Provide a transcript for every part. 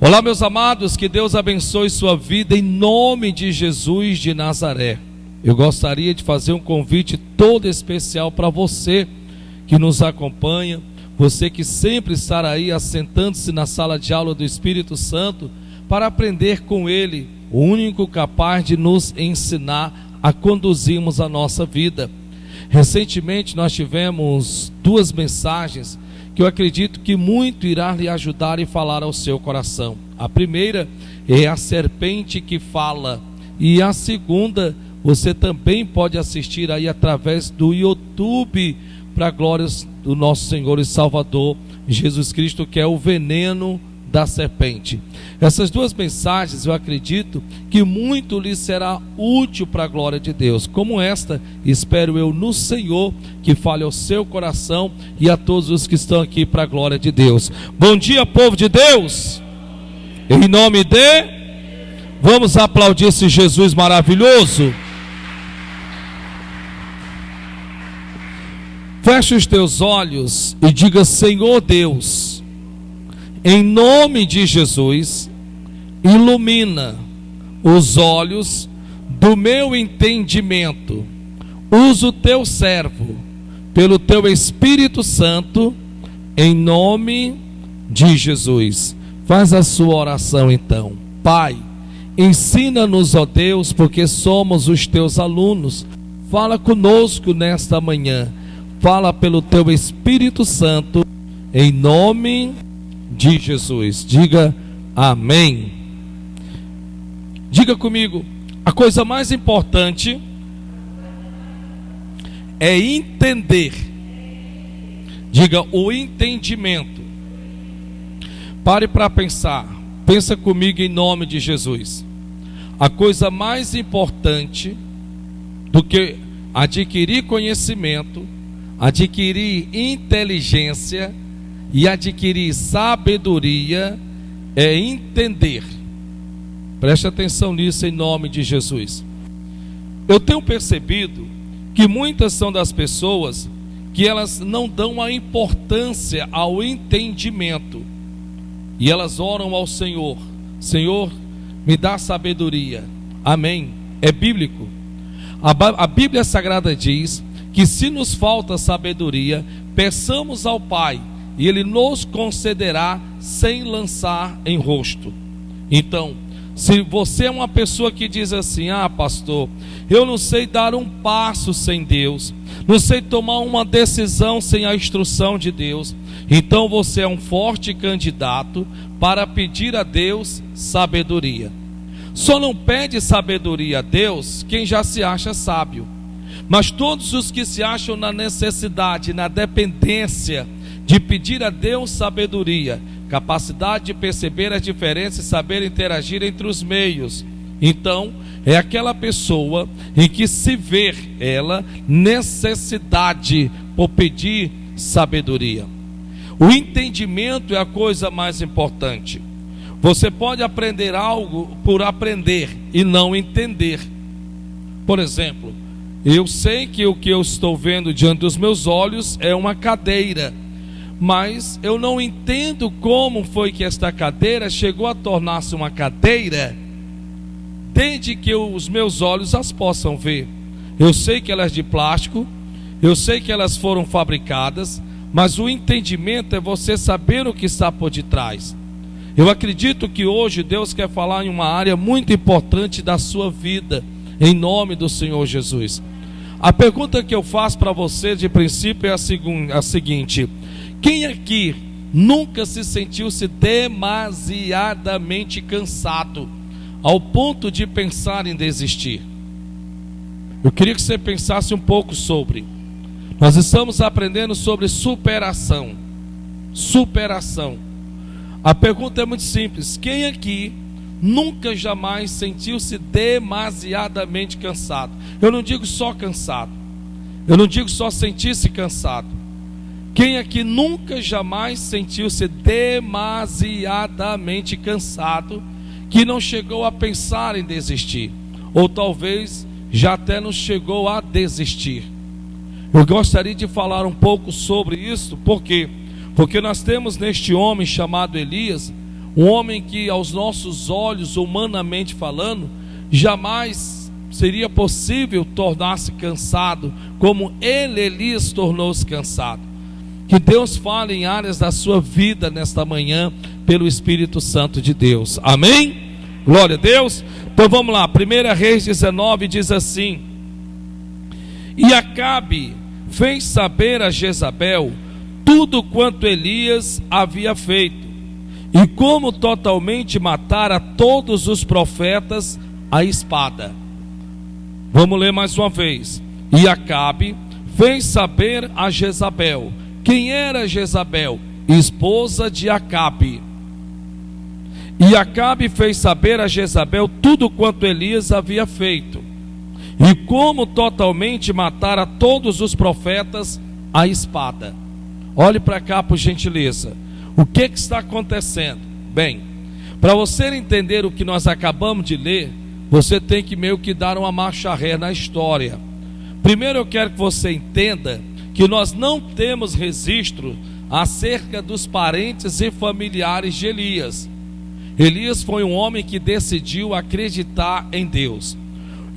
Olá, meus amados, que Deus abençoe sua vida em nome de Jesus de Nazaré. Eu gostaria de fazer um convite todo especial para você que nos acompanha, você que sempre estará aí assentando-se na sala de aula do Espírito Santo para aprender com Ele, o único capaz de nos ensinar a conduzirmos a nossa vida. Recentemente nós tivemos 2 mensagens que eu acredito que muito irá lhe ajudar e falar ao seu coração. A primeira é a serpente que fala, e a segunda você também pode assistir aí através do YouTube, para a glória do nosso Senhor e Salvador Jesus Cristo, que é o veneno da serpente. Essas 2 mensagens eu acredito que muito lhe será útil para a glória de Deus, como esta, espero eu no Senhor, que fale ao seu coração e a todos os que estão aqui para a glória de Deus. Bom dia, povo de Deus, em nome de... Vamos aplaudir esse Jesus maravilhoso. Feche os teus olhos e diga: Senhor Deus, em nome de Jesus, ilumina os olhos do meu entendimento. Usa o teu servo pelo teu Espírito Santo, em nome de Jesus. Faz a sua oração então. Pai, ensina-nos, ó Deus, porque somos os teus alunos. Fala conosco nesta manhã. Fala pelo teu Espírito Santo, em nome de Jesus. Diga amém. Diga comigo: a coisa mais importante é entender. Diga: o entendimento. Pare para pensar. Pensa comigo em nome de Jesus. A coisa mais importante do que adquirir conhecimento, adquirir inteligência e adquirir sabedoria é entender. Preste atenção nisso em nome de Jesus. Eu tenho percebido que muitas são das pessoas que elas não dão a importância ao entendimento, e elas oram ao Senhor: Senhor, me dá sabedoria. Amém. É bíblico. A Bíblia Sagrada diz que se nos falta sabedoria, peçamos ao Pai, e Ele nos concederá sem lançar em rosto. Então, se você é uma pessoa que diz assim: ah, pastor, eu não sei dar um passo sem Deus, não sei tomar uma decisão sem a instrução de Deus, então você é um forte candidato para pedir a Deus sabedoria. Só não pede sabedoria a Deus quem já se acha sábio. Mas todos os que se acham na necessidade, na dependência de pedir a Deus sabedoria, capacidade de perceber as diferenças e saber interagir entre os meios, então é aquela pessoa em que se vê ela necessidade por pedir sabedoria. O entendimento é a coisa mais importante. Você pode aprender algo por aprender e não entender. Por exemplo, eu sei que o que eu estou vendo diante dos meus olhos é uma cadeira, mas eu não entendo como foi que esta cadeira chegou a tornar-se uma cadeira, desde que os meus olhos as possam ver. Eu sei que elas de plástico, eu sei que elas foram fabricadas, mas o entendimento é você saber o que está por detrás. Eu acredito que hoje Deus quer falar em uma área muito importante da sua vida, em nome do Senhor Jesus. A pergunta que eu faço para você de princípio é a seguinte: quem aqui nunca se sentiu-se demasiadamente cansado ao ponto de pensar em desistir? Eu queria que você pensasse um pouco sobre. Nós estamos aprendendo sobre superação. Superação. A pergunta é muito simples: quem aqui nunca jamais sentiu-se demasiadamente cansado? Eu não digo só cansado, eu não digo só sentir-se cansado. Quem aqui nunca jamais sentiu-se demasiadamente cansado, que não chegou a pensar em desistir, ou talvez já até não chegou a desistir? Eu gostaria de falar um pouco sobre isso. Por quê? Porque nós temos neste homem chamado Elias um homem que aos nossos olhos, humanamente falando, jamais seria possível tornar-se cansado, como Elias tornou-se cansado. Que Deus fale em áreas da sua vida nesta manhã, pelo Espírito Santo de Deus. Amém? Glória a Deus. Então vamos lá, 1 Reis 19 diz assim: E Acabe fez saber a Jezabel tudo quanto Elias havia feito, e como totalmente matara todos os profetas à espada. Vamos ler mais uma vez. E Acabe fez saber a Jezabel. Quem era Jezabel? Esposa de Acabe. E Acabe fez saber a Jezabel tudo quanto Elias havia feito, e como totalmente matara todos os profetas à espada. Olhe para cá, por gentileza. O que está acontecendo? Bem, para você entender o que nós acabamos de ler, você tem que meio que dar uma marcha ré na história. Primeiro eu quero que você entenda que nós não temos registro acerca dos parentes e familiares de Elias. Elias foi um homem que decidiu acreditar em Deus.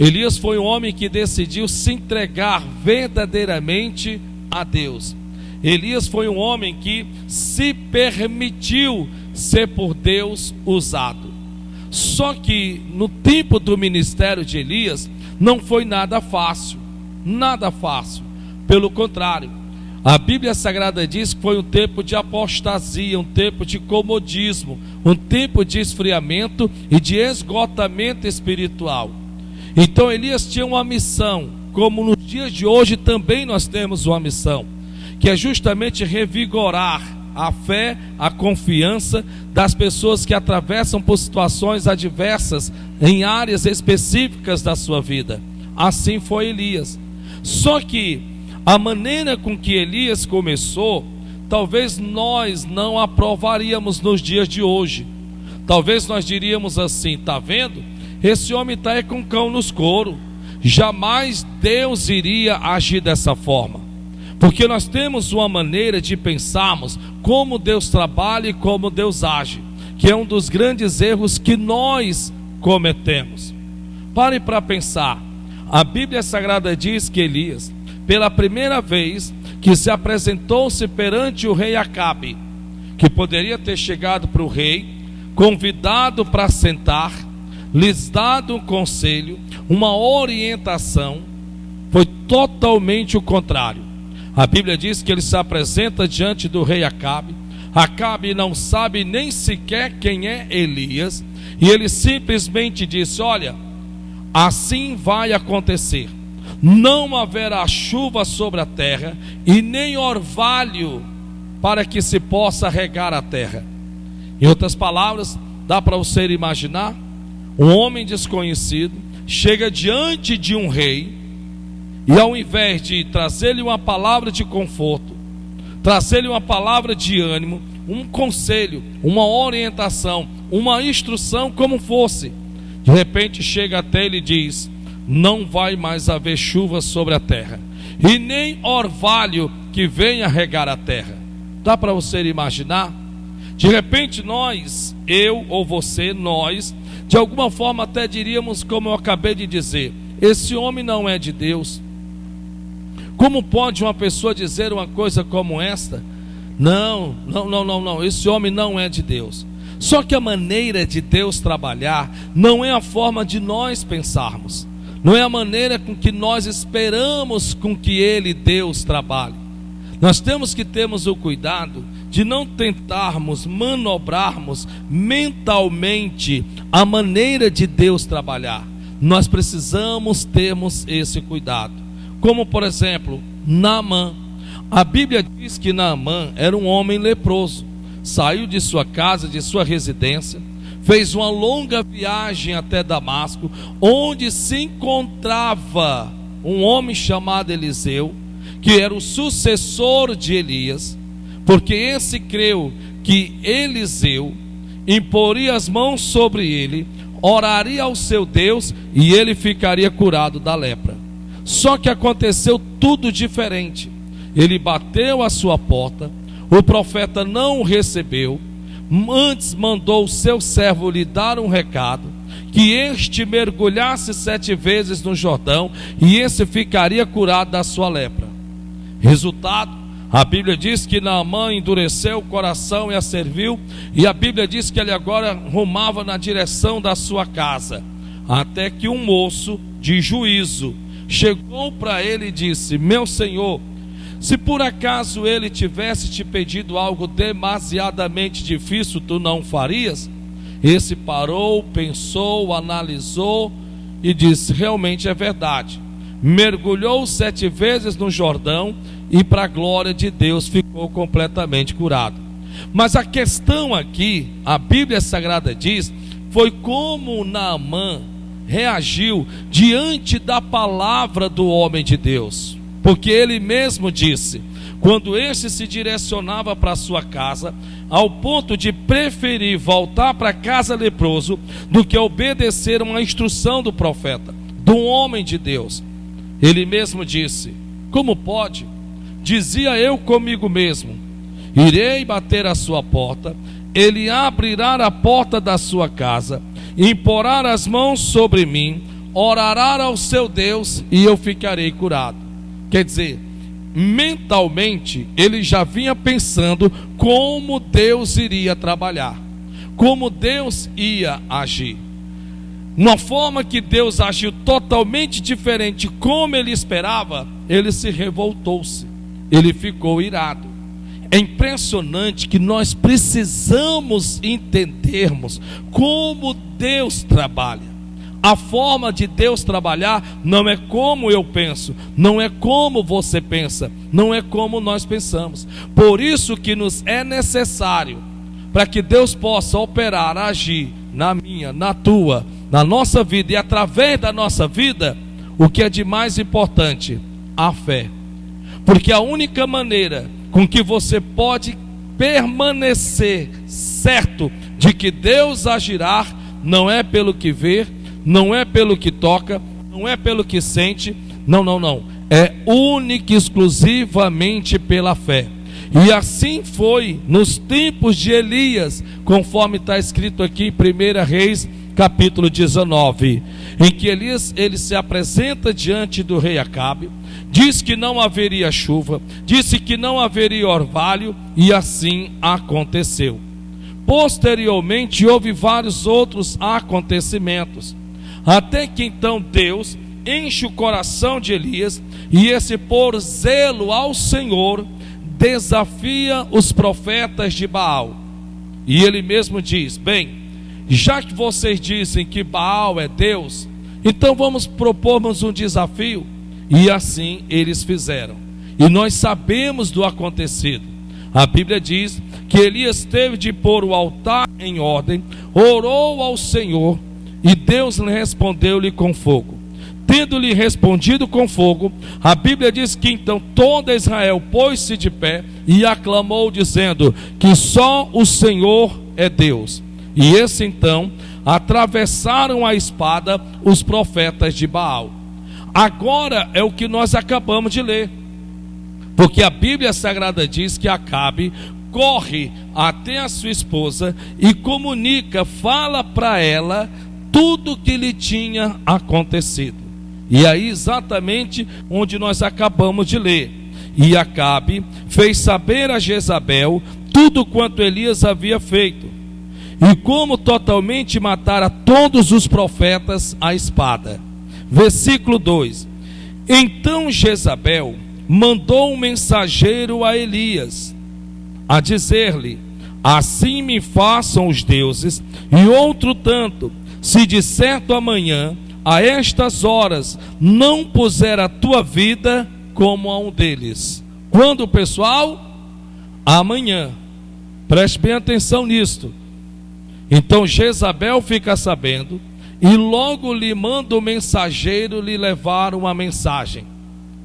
Elias foi um homem que decidiu se entregar verdadeiramente a Deus. Elias foi um homem que se permitiu ser por Deus usado. Só que no tempo do ministério de Elias não foi nada fácil, nada fácil. Pelo contrário, a Bíblia Sagrada diz que foi um tempo de apostasia, um tempo de comodismo, um tempo de esfriamento e de esgotamento espiritual. Então Elias tinha uma missão, como nos dias de hoje também nós temos uma missão, que é justamente revigorar a fé, a confiança das pessoas que atravessam por situações adversas em áreas específicas da sua vida. Assim foi Elias. Só que a maneira com que Elias começou, talvez nós não aprovaríamos nos dias de hoje. Talvez nós diríamos assim: está vendo? Esse homem está com cão nos coros. Jamais Deus iria agir dessa forma. Porque nós temos uma maneira de pensarmos como Deus trabalha e como Deus age, que é um dos grandes erros que nós cometemos. Pare para pensar. A Bíblia Sagrada diz que Elias, pela primeira vez que se apresentou-se perante o rei Acabe, que poderia ter chegado para o rei, convidado para sentar, lhes dado um conselho, uma orientação, foi totalmente o contrário. A Bíblia diz que ele se apresenta diante do rei Acabe. Acabe não sabe nem sequer quem é Elias, e ele simplesmente disse: olha, assim vai acontecer. Não haverá chuva sobre a terra e nem orvalho para que se possa regar a terra. Em outras palavras, dá para você imaginar? Um homem desconhecido chega diante de um rei e, ao invés de trazer-lhe uma palavra de conforto, trazer-lhe uma palavra de ânimo, um conselho, uma orientação, uma instrução, como fosse, de repente chega até ele e diz: não vai mais haver chuva sobre a terra e nem orvalho que venha regar a terra. Dá para você imaginar? De repente nós, eu ou você, nós, de alguma forma até diríamos, como eu acabei de dizer: esse homem não é de Deus. Como pode uma pessoa dizer uma coisa como esta? Não, esse homem não é de Deus. Só que a maneira de Deus trabalhar não é a forma de nós pensarmos, não é a maneira com que nós esperamos com que Ele, Deus, trabalhe. Nós temos que termos o cuidado de não tentarmos manobrarmos mentalmente a maneira de Deus trabalhar. Nós precisamos termos esse cuidado. Como por exemplo, Naamã. A Bíblia diz que Naamã era um homem leproso. Saiu de sua casa, de sua residência, fez uma longa viagem até Damasco, onde se encontrava um homem chamado Eliseu, que era o sucessor de Elias, porque esse creu que Eliseu imporia as mãos sobre ele, oraria ao seu Deus e ele ficaria curado da lepra. Só que aconteceu tudo diferente. Ele bateu à sua porta, o profeta não o recebeu, antes mandou o seu servo lhe dar um recado, que este mergulhasse 7 vezes no Jordão, e esse ficaria curado da sua lepra. Resultado, a Bíblia diz que Naamã endureceu o coração e a serviu, e a Bíblia diz que ele agora rumava na direção da sua casa, até que um moço de juízo chegou para ele e disse: meu senhor, se por acaso ele tivesse te pedido algo demasiadamente difícil, tu não farias? Esse parou, pensou, analisou e disse: realmente é verdade. Mergulhou 7 vezes no Jordão e, para a glória de Deus, ficou completamente curado. Mas a questão aqui, a Bíblia Sagrada diz, foi como Naamã reagiu diante da palavra do homem de Deus. Porque ele mesmo disse, quando este se direcionava para a sua casa, ao ponto de preferir voltar para casa leproso do que obedecer uma instrução do profeta, do homem de Deus. Ele mesmo disse: como pode? Dizia eu comigo mesmo: irei bater à sua porta, ele abrirá a porta da sua casa, imporá as mãos sobre mim, orará ao seu Deus e eu ficarei curado. Quer dizer, mentalmente ele já vinha pensando como Deus iria trabalhar, como Deus ia agir. Uma forma que Deus agiu totalmente diferente como ele esperava, ele se revoltou-se, ele ficou irado. É impressionante que nós precisamos entendermos como Deus trabalha. A forma de Deus trabalhar não é como eu penso, não é como você pensa, não é como nós pensamos. Por isso que nos é necessário, para que Deus possa operar, agir na minha, na tua, na nossa vida e através da nossa vida, o que é de mais importante? A fé. Porque a única maneira com que você pode permanecer certo de que Deus agirá, não é pelo que vê, não é pelo que toca, não é pelo que sente, não, é única e exclusivamente pela fé. E assim foi nos tempos de Elias, conforme está escrito aqui em 1 Reis capítulo 19, em que Elias ele se apresenta diante do rei Acabe, diz que não haveria chuva, disse que não haveria orvalho, e assim aconteceu. Posteriormente houve vários outros acontecimentos, até que então Deus enche o coração de Elias, e esse por zelo ao Senhor desafia os profetas de Baal. E ele mesmo diz: bem, já que vocês dizem que Baal é Deus, então vamos propor-nos um desafio. E assim eles fizeram. E nós sabemos do acontecido. A Bíblia diz que Elias teve de pôr o altar em ordem, orou ao Senhor, e Deus lhe respondeu-lhe com fogo. Tendo-lhe respondido com fogo, a Bíblia diz que então toda Israel pôs-se de pé e aclamou, dizendo que só o Senhor é Deus. E esse então atravessaram a espada os profetas de Baal. Agora é o que nós acabamos de ler, porque a Bíblia Sagrada diz que Acabe corre até a sua esposa e comunica, fala para ela tudo o que lhe tinha acontecido. E aí exatamente onde nós acabamos de ler. E Acabe fez saber a Jezabel tudo quanto Elias havia feito, e como totalmente matara todos os profetas à espada. Versículo 2: então Jezabel mandou um mensageiro a Elias, a dizer-lhe: assim me façam os deuses, e outro tanto, se de certo amanhã, a estas horas, não puser a tua vida como a um deles. Quando, pessoal? Amanhã. Preste bem atenção nisto. Então Jezabel fica sabendo, e logo lhe manda o mensageiro lhe levar uma mensagem,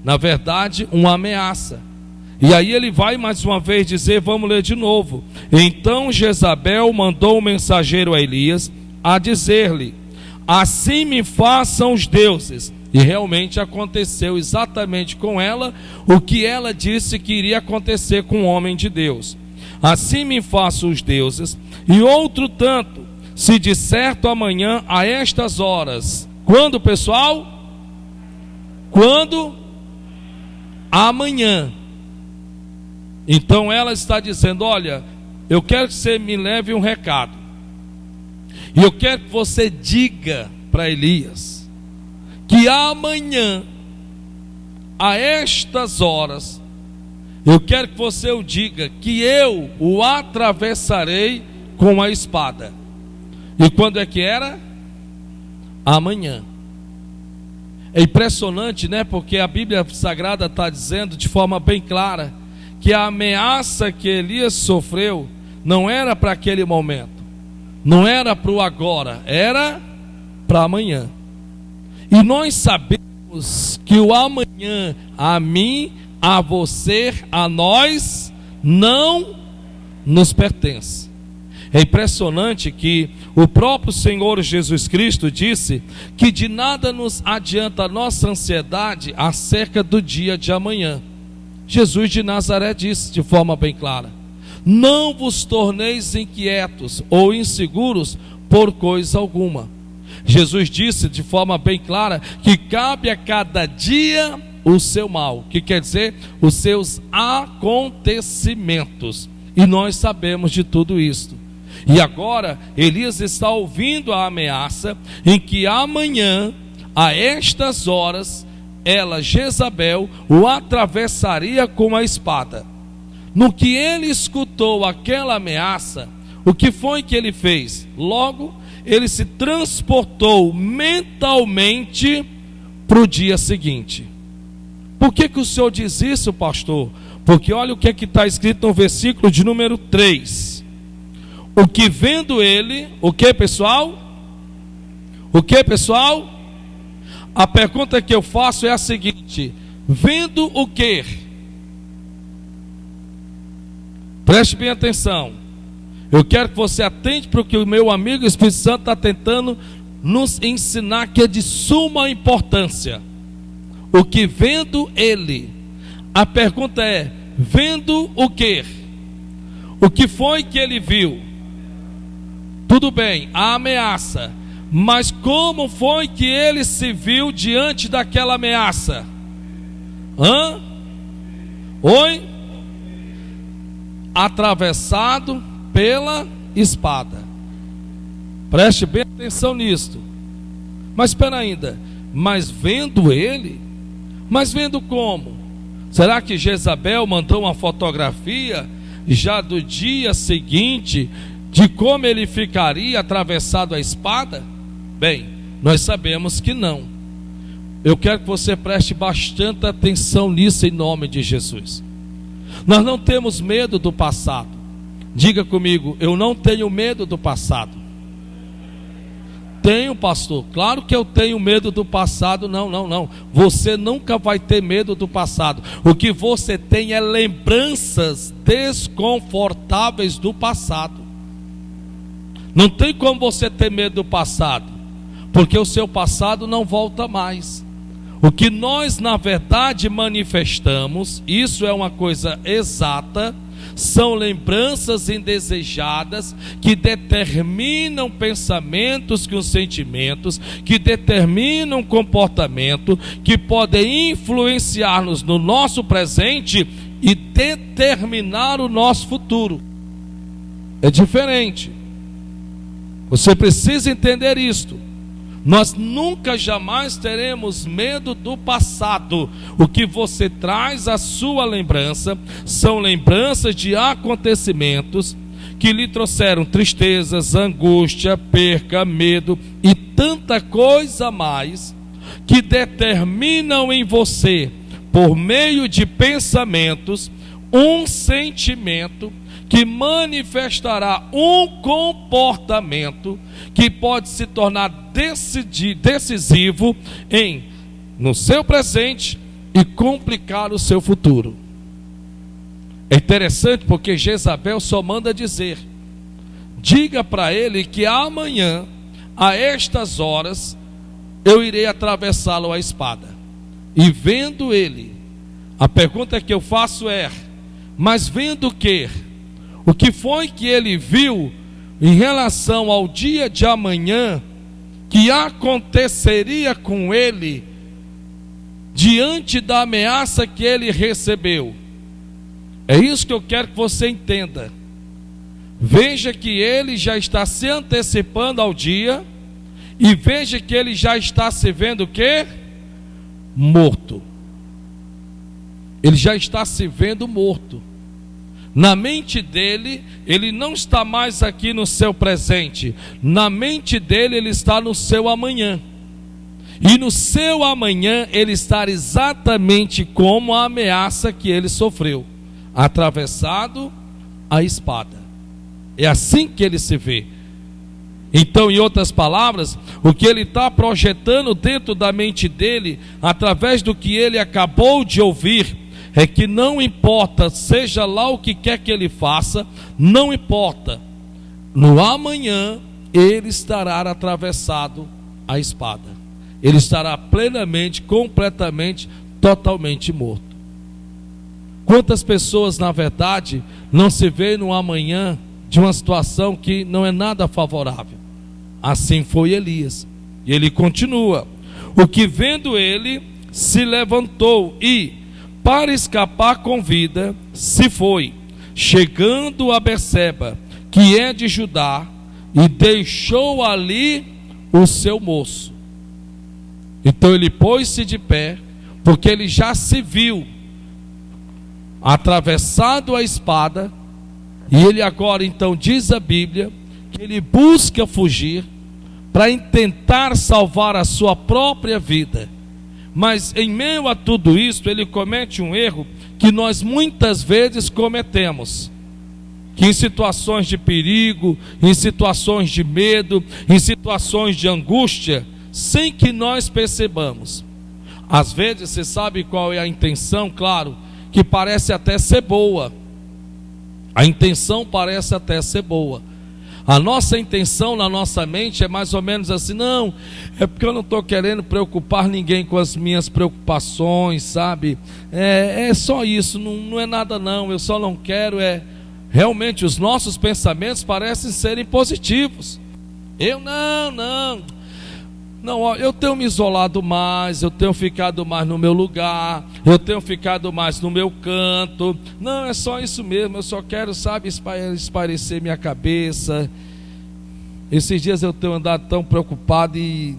na verdade uma ameaça. E aí ele vai mais uma vez dizer, vamos ler de novo: então Jezabel mandou o mensageiro a Elias, a dizer-lhe: assim me façam os deuses. E realmente aconteceu exatamente com ela o que ela disse que iria acontecer com o homem de Deus. Assim me façam os deuses, E outro tanto, se de certo amanhã a estas horas. Quando, pessoal? Quando? Amanhã. Então ela está dizendo: olha, eu quero que você me leve um recado. E eu quero que você diga para Elias que amanhã, a estas horas, eu quero que você o diga, que eu o atravessarei com a espada. E quando é que era? Amanhã. É impressionante, né? Porque a Bíblia Sagrada está dizendo de forma bem clara que a ameaça que Elias sofreu não era para aquele momento, não era para o agora, era para amanhã. E nós sabemos que o amanhã, a mim, a você, a nós, não nos pertence. É impressionante que o próprio Senhor Jesus Cristo disse que de nada nos adianta a nossa ansiedade acerca do dia de amanhã. Jesus de Nazaré disse de forma bem clara: não vos torneis inquietos ou inseguros por coisa alguma. Jesus disse de forma bem clara que cabe a cada dia o seu mal, que quer dizer os seus acontecimentos, e nós sabemos de tudo isto. E agora Elias está ouvindo a ameaça em que amanhã, a estas horas, ela, Jezabel, o atravessaria com a espada. No que ele escutou aquela ameaça, o que foi que ele fez? Logo, ele se transportou mentalmente para o dia seguinte. Por que o senhor diz isso, pastor? Porque olha o que está escrito no versículo de número 3. O que vendo ele, o que, pessoal? O que, pessoal? A pergunta que eu faço é a seguinte: vendo o que? Preste bem atenção. Eu quero que você atente para o que o meu amigo Espírito Santo está tentando nos ensinar, que é de suma importância. O que vendo ele? A pergunta é: vendo o que? O que foi que ele viu? Tudo bem, a ameaça. Mas como foi que ele se viu diante daquela ameaça? Oi? Atravessado pela espada. Preste bem atenção nisto. Mas espera ainda. Mas vendo ele? Mas vendo como? Será que Jezabel mandou uma fotografia já do dia seguinte de como ele ficaria atravessado a espada? Bem, nós sabemos que não. Eu quero que você preste bastante atenção nisso em nome de Jesus. Nós não temos medo do passado. Diga comigo: eu não tenho medo do passado. Tenho, pastor, claro que eu tenho medo do passado. Não. Você nunca vai ter medo do passado. O que você tem é lembranças desconfortáveis do passado. Não tem como você ter medo do passado, porque o seu passado não volta mais. O que nós na verdade manifestamos, isso é uma coisa exata, são lembranças indesejadas que determinam pensamentos com sentimentos, que determinam comportamento, que podem influenciar-nos no nosso presente e determinar o nosso futuro. É diferente. Você precisa entender isto. Nós nunca jamais teremos medo do passado. O que você traz à sua lembrança são lembranças de acontecimentos que lhe trouxeram tristezas, angústia, perca, medo e tanta coisa mais, que determinam em você, por meio de pensamentos, um sentimento que manifestará um comportamento que pode se tornar decisivo no seu presente e complicar o seu futuro. É interessante porque Jezabel só manda dizer: diga para ele que amanhã, a estas horas, eu irei atravessá-lo a espada. E vendo ele, a pergunta que eu faço é: mas vendo o que? O que foi que ele viu em relação ao dia de amanhã, que aconteceria com ele, diante da ameaça que ele recebeu. É isso que eu quero que você entenda. Veja que ele já está se antecipando ao dia, e veja que ele já está se vendo o quê? Morto. Ele já está se vendo morto. Na mente dele, ele não está mais aqui no seu presente. Na mente dele, ele está no seu amanhã. E no seu amanhã, ele está exatamente como a ameaça que ele sofreu, atravessado a espada. É assim que ele se vê. Então, em outras palavras, o que ele está projetando dentro da mente dele, através do que ele acabou de ouvir, é que não importa, seja lá o que quer que ele faça, não importa, no amanhã ele estará atravessado a espada, ele estará plenamente, completamente, totalmente morto. Quantas pessoas, na verdade, não se veem no amanhã de uma situação que não é nada favorável? Assim foi Elias. E ele continua: o que vendo ele se levantou e, para escapar com vida, se foi, chegando a Berseba, que é de Judá, e deixou ali o seu moço. Então ele pôs-se de pé, porque ele já se viu atravessado a espada, e ele agora, então, diz a Bíblia, que ele busca fugir para tentar salvar a sua própria vida. Mas em meio a tudo isso, ele comete um erro que nós muitas vezes cometemos, que em situações de perigo, em situações de medo, em situações de angústia, sem que nós percebamos, às vezes, você sabe qual é a intenção? Claro, que parece até ser boa. A intenção parece até ser boa. A nossa intenção na nossa mente é mais ou menos assim: não, é porque eu não estou querendo preocupar ninguém com as minhas preocupações, sabe? É só isso, não é nada não, eu só não quero Realmente os nossos pensamentos parecem serem positivos. Não, eu tenho me isolado mais, eu tenho ficado mais no meu lugar, eu tenho ficado mais no meu canto. Não, é só isso mesmo, eu só quero, sabe, espairecer minha cabeça. Esses dias eu tenho andado tão preocupado e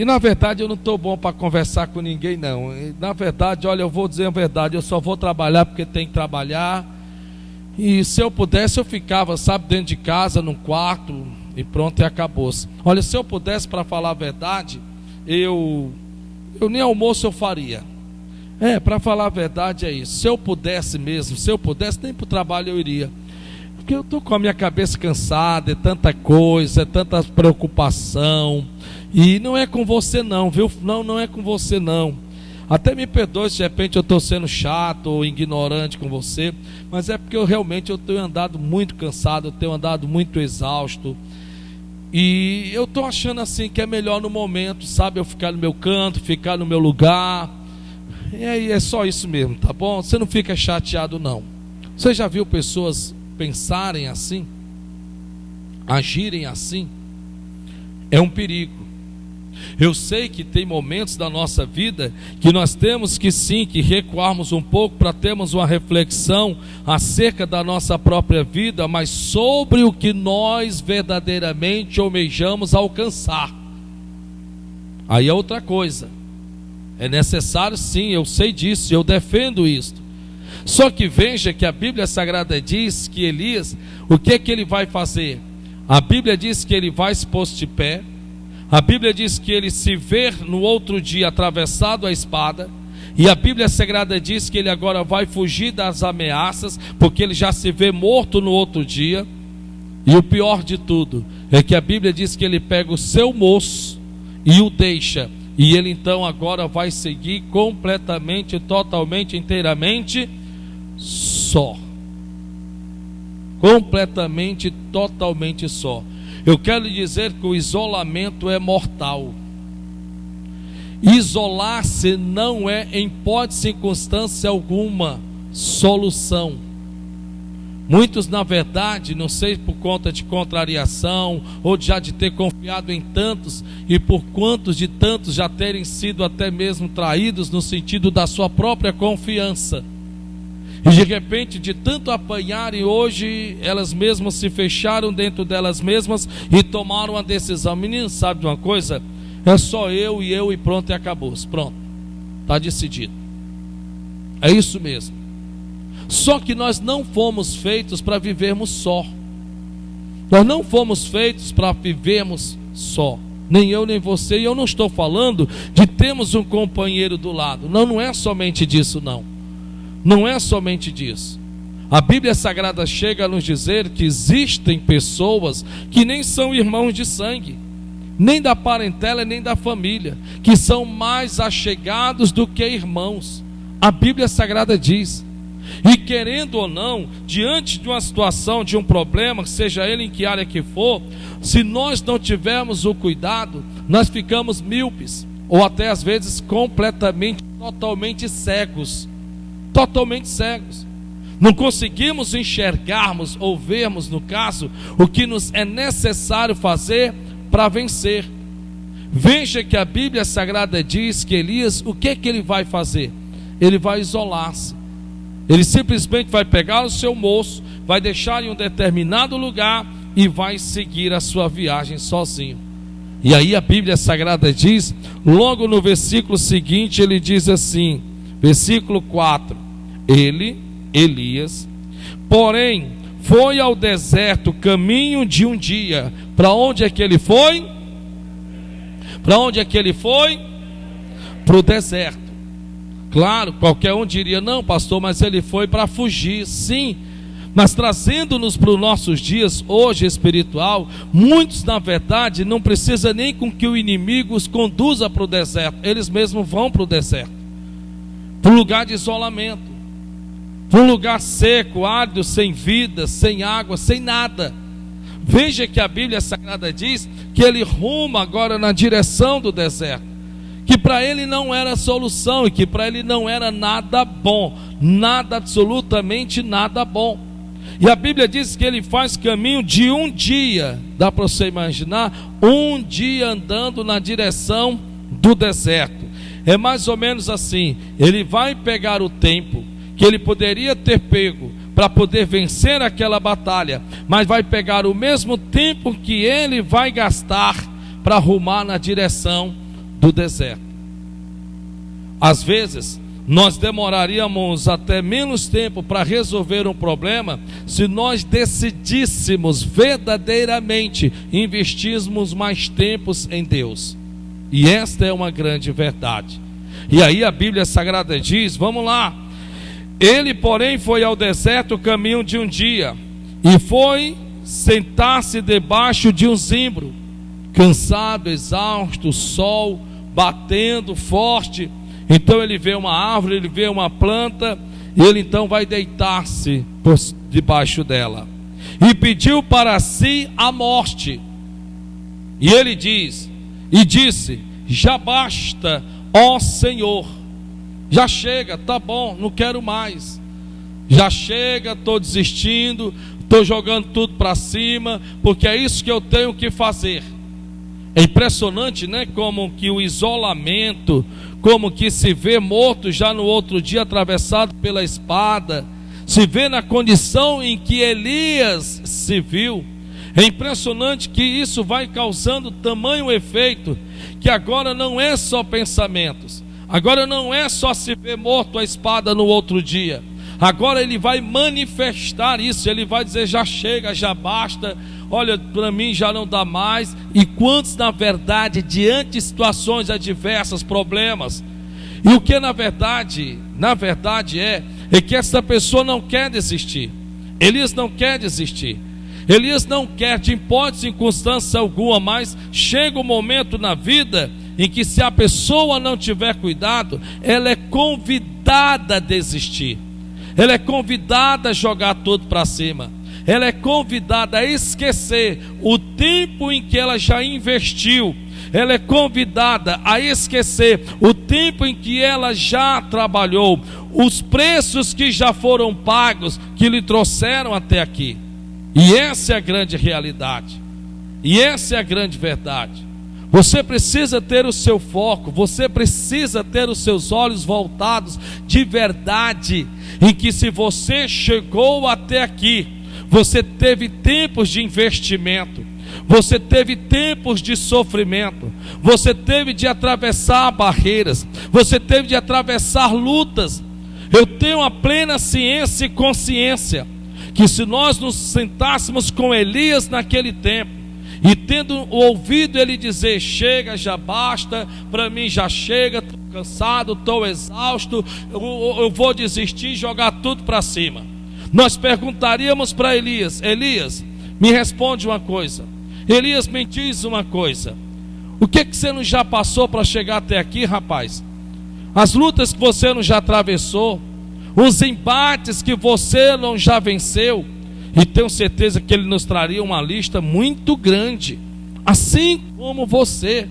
na verdade eu não estou bom para conversar com ninguém não. Na verdade, olha, eu vou dizer a verdade, eu só vou trabalhar porque tem que trabalhar. E se eu pudesse, eu ficava, sabe, dentro de casa, num quarto, e pronto, e acabou-se. Olha, se eu pudesse, para falar a verdade, eu nem almoço eu faria. Para falar a verdade é isso. Se eu pudesse mesmo, nem para o trabalho eu iria. Porque eu estou com a minha cabeça cansada, é tanta coisa, é tanta preocupação. E não é com você não, viu? Não é com você não. Até me perdoe se de repente eu estou sendo chato ou ignorante com você, mas é porque eu tenho andado muito cansado, eu tenho andado muito exausto. E eu estou achando assim que é melhor no momento, sabe, eu ficar no meu canto, ficar no meu lugar. E aí é só isso mesmo, tá bom? Você não fica chateado não. Você já viu pessoas pensarem assim? Agirem assim? É um perigo. Eu sei que tem momentos da nossa vida que nós temos que sim, que recuarmos um pouco para termos uma reflexão acerca da nossa própria vida, mas sobre o que nós verdadeiramente almejamos alcançar. Aí é outra coisa. É necessário sim, eu sei disso, eu defendo isso. Só que veja que a Bíblia Sagrada diz que Elias, o que é que ele vai fazer? A Bíblia diz que ele vai se pôr de pé. A Bíblia diz que ele se vê no outro dia atravessado a espada. E a Bíblia Sagrada diz que ele agora vai fugir das ameaças, porque ele já se vê morto no outro dia. E o pior de tudo é que a Bíblia diz que ele pega o seu moço e o deixa. E ele então agora vai seguir completamente, totalmente, inteiramente só. Completamente, totalmente só. Eu quero lhe dizer que o isolamento é mortal. Isolar-se não é, em hipótese, circunstância alguma, solução. Muitos, na verdade, não sei por conta de contrariação ou já de ter confiado em tantos e por quantos de tantos já terem sido até mesmo traídos no sentido da sua própria confiança. E de repente, de tanto apanharem, hoje elas mesmas se fecharam dentro delas mesmas e tomaram a decisão. Menino, sabe de uma coisa? É só eu e pronto, e acabou. Pronto, está decidido. É isso mesmo. Só que nós não fomos feitos para vivermos só. Nós não fomos feitos para vivermos só. Nem eu, nem você. E eu não estou falando de termos um companheiro do lado. Não, não é somente disso, não. Não é somente disso. A Bíblia Sagrada chega a nos dizer que existem pessoas que nem são irmãos de sangue, nem da parentela, nem da família, que são mais achegados do que irmãos. A Bíblia Sagrada diz. E querendo ou não, diante de uma situação, de um problema, seja ele em que área que for, se nós não tivermos o cuidado, nós ficamos míopes, ou até às vezes completamente, totalmente cegos. Totalmente cegos. Não conseguimos enxergarmos ou vermos, no caso, o que nos é necessário fazer para vencer. Veja que a Bíblia Sagrada diz que Elias, o que ele vai fazer? Ele vai isolar-se. Ele simplesmente vai pegar o seu moço, vai deixar em um determinado lugar e vai seguir a sua viagem sozinho. E aí a Bíblia Sagrada diz, logo no versículo seguinte, ele diz assim, versículo 4: ele, Elias, porém, foi ao deserto caminho de um dia. Para onde é que ele foi? Para onde é que ele foi? Para o deserto. Claro, qualquer um diria, não pastor, mas ele foi para fugir. Sim, mas trazendo-nos para os nossos dias hoje espiritual, muitos na verdade não precisa nem com que o inimigo os conduza para o deserto. Eles mesmos vão para o deserto, para um lugar de isolamento, para um lugar seco, árido, sem vida, sem água, sem nada. Veja que a Bíblia Sagrada diz que ele ruma agora na direção do deserto, que para ele não era solução e que para ele não era nada bom, nada, absolutamente nada bom. E a Bíblia diz que ele faz caminho de um dia. Dá para você imaginar? Um dia andando na direção do deserto. É mais ou menos assim, ele vai pegar o tempo que ele poderia ter pego para poder vencer aquela batalha, mas vai pegar o mesmo tempo que ele vai gastar para rumar na direção do deserto. Às vezes nós demoraríamos até menos tempo para resolver um problema se nós decidíssemos verdadeiramente investirmos mais tempos em Deus. E esta é uma grande verdade. E aí a Bíblia Sagrada diz, vamos lá, ele porém foi ao deserto caminho de um dia e foi sentar-se debaixo de um zimbro, cansado, exausto, o sol batendo forte. Então ele vê uma árvore, ele vê uma planta, e ele então vai deitar-se por debaixo dela. E pediu para si a morte. E ele disse, já basta, ó Senhor. Já chega, tá bom, não quero mais. Já chega, estou desistindo, estou jogando tudo para cima, porque é isso que eu tenho que fazer. É impressionante, né? Como que o isolamento, como que se vê morto já no outro dia, atravessado pela espada, se vê na condição em que Elias se viu. É impressionante que isso vai causando tamanho efeito, que agora não é só pensamentos, agora não é só se ver morto a espada no outro dia, agora ele vai manifestar isso, ele vai dizer, já chega, já basta, olha, para mim já não dá mais. E quantos na verdade, diante de situações adversas, problemas, e o que na verdade é que essa pessoa não quer desistir. Elias não quer desistir, Elias não quer de hipótese, circunstância alguma, mas chega um momento na vida em que, se a pessoa não tiver cuidado, ela é convidada a desistir, ela é convidada a jogar tudo para cima, ela é convidada a esquecer o tempo em que ela já investiu, ela é convidada a esquecer o tempo em que ela já trabalhou, os preços que já foram pagos, que lhe trouxeram até aqui. E essa é a grande realidade, e essa é a grande verdade. Você precisa ter o seu foco, você precisa ter os seus olhos voltados de verdade, em que se você chegou até aqui, você teve tempos de investimento, você teve tempos de sofrimento, você teve de atravessar barreiras, você teve de atravessar lutas. Eu tenho a plena ciência e consciência que se nós nos sentássemos com Elias naquele tempo, e tendo ouvido ele dizer: chega, já basta, para mim já chega, estou cansado, estou exausto, eu vou desistir e jogar tudo para cima, nós perguntaríamos para Elias: Elias, me responde uma coisa, Elias, me diz uma coisa, o que você não já passou para chegar até aqui, rapaz? As lutas que você não já atravessou, os embates que você não já venceu. E tenho certeza que ele nos traria uma lista muito grande, assim como você.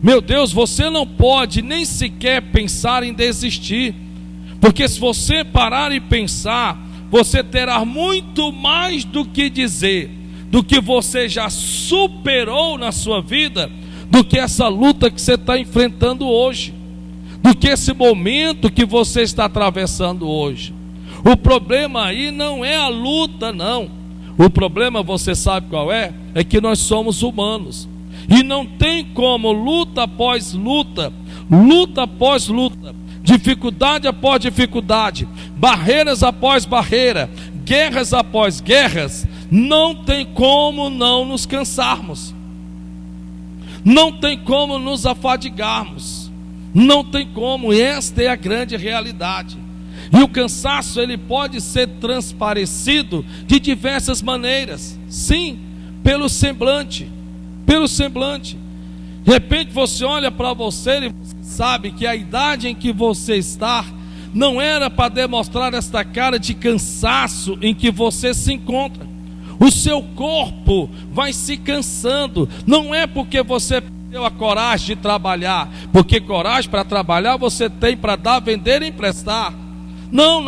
Meu Deus, você não pode nem sequer pensar em desistir, porque se você parar e pensar, você terá muito mais do que dizer, do que você já superou na sua vida, do que essa luta que você está enfrentando hoje, do que esse momento que você está atravessando hoje. O problema aí não é a luta, não. O problema, você sabe qual é? É que nós somos humanos, e não tem como, luta após luta, luta após luta, dificuldade após dificuldade, barreiras após barreira, guerras após guerras, não tem como não nos cansarmos, não tem como nos afadigarmos, não tem como. Esta é a grande realidade. E o cansaço, ele pode ser transparecido de diversas maneiras. Sim, pelo semblante. Pelo semblante. De repente você olha para você e você sabe que a idade em que você está não era para demonstrar esta cara de cansaço em que você se encontra. O seu corpo vai se cansando. Não é porque você perdeu a coragem de trabalhar, porque coragem para trabalhar você tem para dar, vender e emprestar. Não,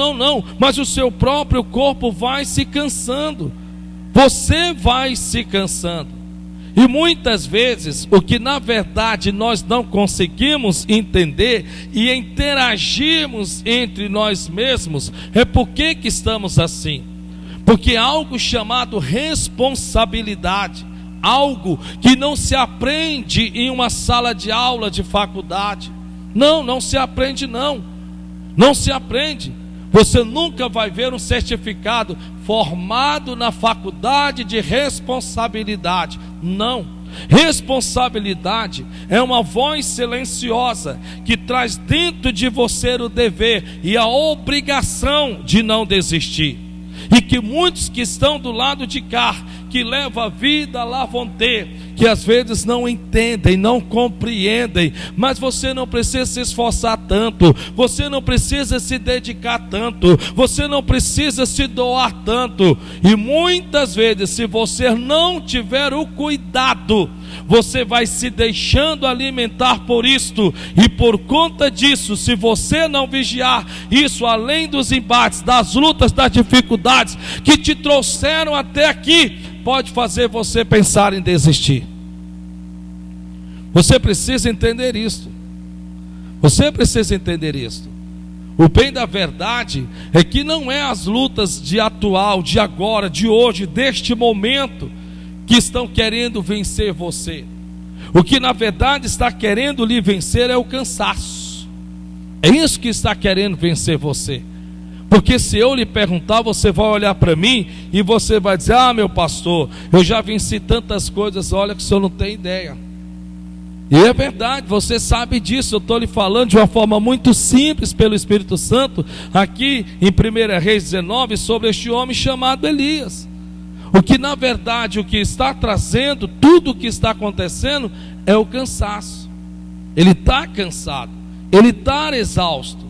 mas o seu próprio corpo vai se cansando, você vai se cansando, e muitas vezes o que na verdade nós não conseguimos entender e interagirmos entre nós mesmos é por que estamos assim, porque algo chamado responsabilidade, algo que não se aprende em uma sala de aula de faculdade, não se aprende, não se aprende. Você nunca vai ver um certificado formado na faculdade de responsabilidade. Não. Responsabilidade é uma voz silenciosa que traz dentro de você o dever e a obrigação de não desistir. E que muitos que estão do lado de cá, que levam a vida lá vão ter, que às vezes não entendem, não compreendem, mas você não precisa se esforçar tanto, você não precisa se dedicar tanto, você não precisa se doar tanto, e muitas vezes, se você não tiver o cuidado, você vai se deixando alimentar por isto, e por conta disso, se você não vigiar, isso além dos embates, das lutas, das dificuldades que te trouxeram até aqui, pode fazer você pensar em desistir. Você precisa entender isso. Você precisa entender isso. O bem da verdade é que não é as lutas de atual, de agora, de hoje, deste momento, que estão querendo vencer você. O que na verdade está querendo lhe vencer é o cansaço. É isso que está querendo vencer você. Porque se eu lhe perguntar, você vai olhar para mim e você vai dizer: ah, meu pastor, eu já venci tantas coisas, olha que o senhor não tem ideia. E é verdade, você sabe disso. Eu estou lhe falando de uma forma muito simples pelo Espírito Santo, aqui em 1 Reis 19, sobre este homem chamado Elias. O que na verdade, o que está trazendo, tudo o que está acontecendo é o cansaço. Ele está cansado, ele está exausto.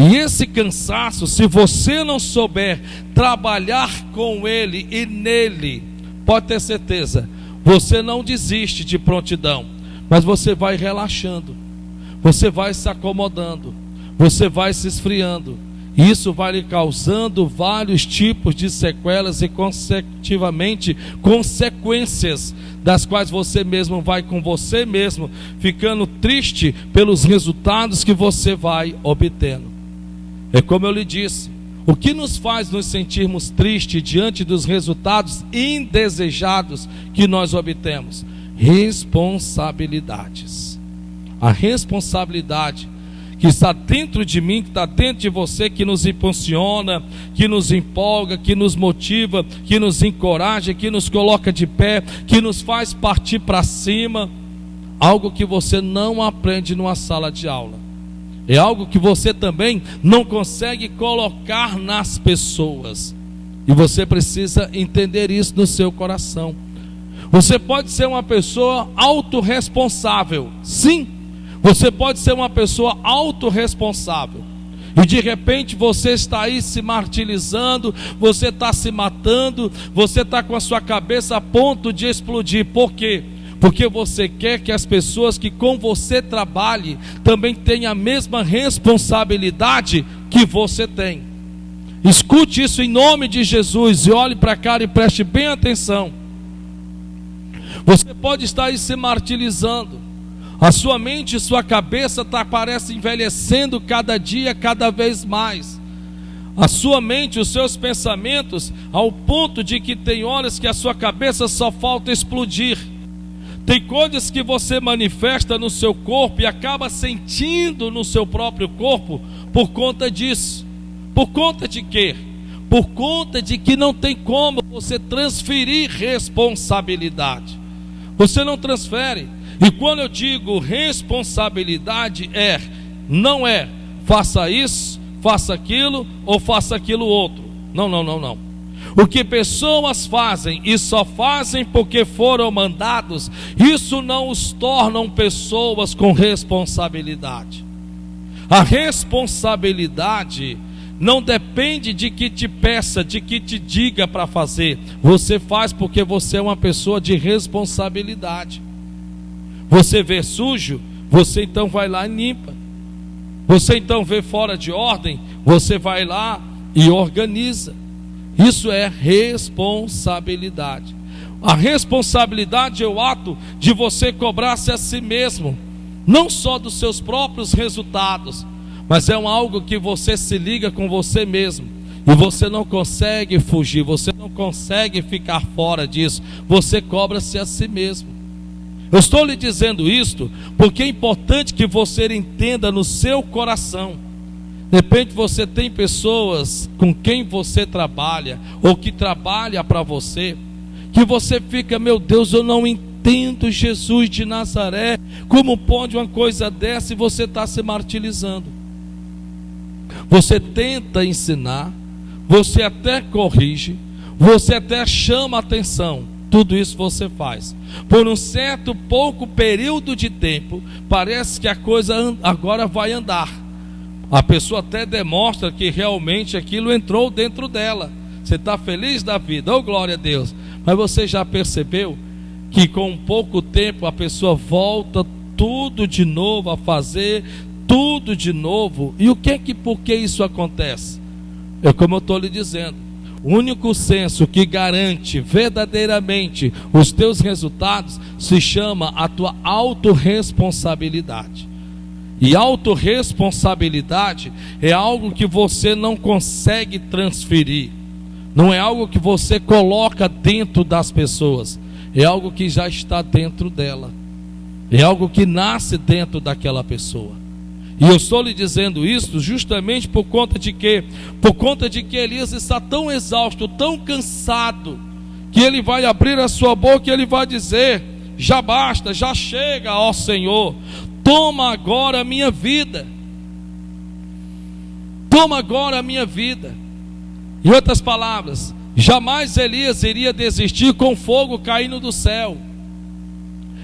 E esse cansaço, se você não souber trabalhar com ele e nele, pode ter certeza, você não desiste de prontidão. Mas você vai relaxando, você vai se acomodando, você vai se esfriando. E isso vai lhe causando vários tipos de sequelas e consecutivamente consequências, das quais você mesmo vai com você mesmo ficando triste pelos resultados que você vai obtendo. É como eu lhe disse, o que nos faz nos sentirmos tristes diante dos resultados indesejados que nós obtemos? Responsabilidades. A responsabilidade que está dentro de mim, que está dentro de você, que nos impulsiona, que nos empolga, que nos motiva, que nos encoraja, que nos coloca de pé, que nos faz partir para cima. Algo que você não aprende numa sala de aula. É algo que você também não consegue colocar nas pessoas. E você precisa entender isso no seu coração. Você pode ser uma pessoa autorresponsável. Sim, você pode ser uma pessoa autorresponsável. E de repente você está aí se martirizando, você está se matando, você está com a sua cabeça a ponto de explodir. Por quê? Porque você quer que as pessoas que com você trabalhem também tenham a mesma responsabilidade que você tem. Escute isso em nome de Jesus e olhe para cá e preste bem atenção. Você pode estar aí se martirizando. A sua mente e sua cabeça parece envelhecendo cada dia, cada vez mais. A sua mente, os seus pensamentos, ao ponto de que tem horas que a sua cabeça só falta explodir. Tem coisas que você manifesta no seu corpo e acaba sentindo no seu próprio corpo por conta disso. Por conta de quê? Por conta de que não tem como você transferir responsabilidade. Você não transfere. E quando eu digo responsabilidade não é faça isso, faça aquilo ou faça aquilo outro. Não. O que pessoas fazem e só fazem porque foram mandados, isso não os tornam pessoas com responsabilidade. A responsabilidade não depende de que te peça, de que te diga para fazer. Você faz porque você é uma pessoa de responsabilidade. Você vê sujo, você então vai lá e limpa. Você então vê fora de ordem, você vai lá e organiza. Isso é responsabilidade. A responsabilidade é o ato de você cobrar-se a si mesmo, não só dos seus próprios resultados, mas é algo que você se liga com você mesmo. E você não consegue fugir, você não consegue ficar fora disso. Você cobra-se a si mesmo. Eu estou lhe dizendo isto porque é importante que você entenda no seu coração. De repente você tem pessoas com quem você trabalha, ou que trabalha para você, que você fica, meu Deus, eu não entendo Jesus de Nazaré, como pode uma coisa dessa, e você está se martirizando. Você tenta ensinar, você até corrige, você até chama atenção. Tudo isso você faz. Por um certo pouco período de tempo, parece que a coisa agora vai andar. A pessoa até demonstra que realmente aquilo entrou dentro dela. Você está feliz da vida, oh glória a Deus. Mas você já percebeu que com pouco tempo a pessoa volta tudo de novo a fazer, tudo de novo? E por que isso acontece? É como eu estou lhe dizendo. O único senso que garante verdadeiramente os teus resultados se chama a tua autorresponsabilidade. E autorresponsabilidade é algo que você não consegue transferir. Não é algo que você coloca dentro das pessoas. É algo que já está dentro dela. É algo que nasce dentro daquela pessoa. E eu estou lhe dizendo isso justamente por conta de quê? Por conta de que Elias está tão exausto, tão cansado, que ele vai abrir a sua boca e ele vai dizer: já basta, já chega, ó Senhor, toma agora a minha vida. Toma agora a minha vida. Em outras palavras, jamais Elias iria desistir com fogo caindo do céu.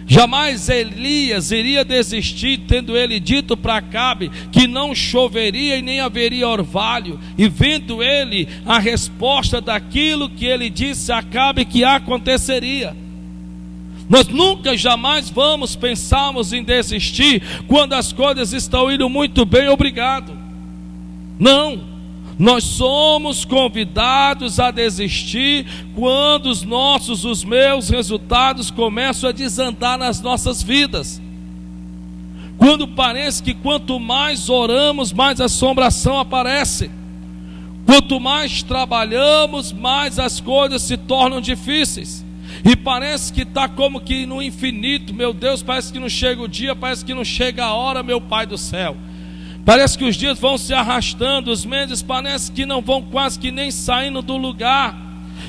Jamais Elias iria desistir, tendo ele dito para Acabe que não choveria e nem haveria orvalho, e vendo ele a resposta daquilo que ele disse a Acabe que aconteceria. Nós nunca, jamais vamos pensarmos em desistir quando as coisas estão indo muito bem, obrigado. Não, nós somos convidados a desistir quando os meus resultados começam a desandar nas nossas vidas. Quando parece que quanto mais oramos, mais assombração aparece. Quanto mais trabalhamos, mais as coisas se tornam difíceis. E parece que está como que no infinito, meu Deus, parece que não chega o dia, parece que não chega a hora, meu Pai do céu. Parece que os dias vão se arrastando, os meses parece que não vão quase que nem saindo do lugar.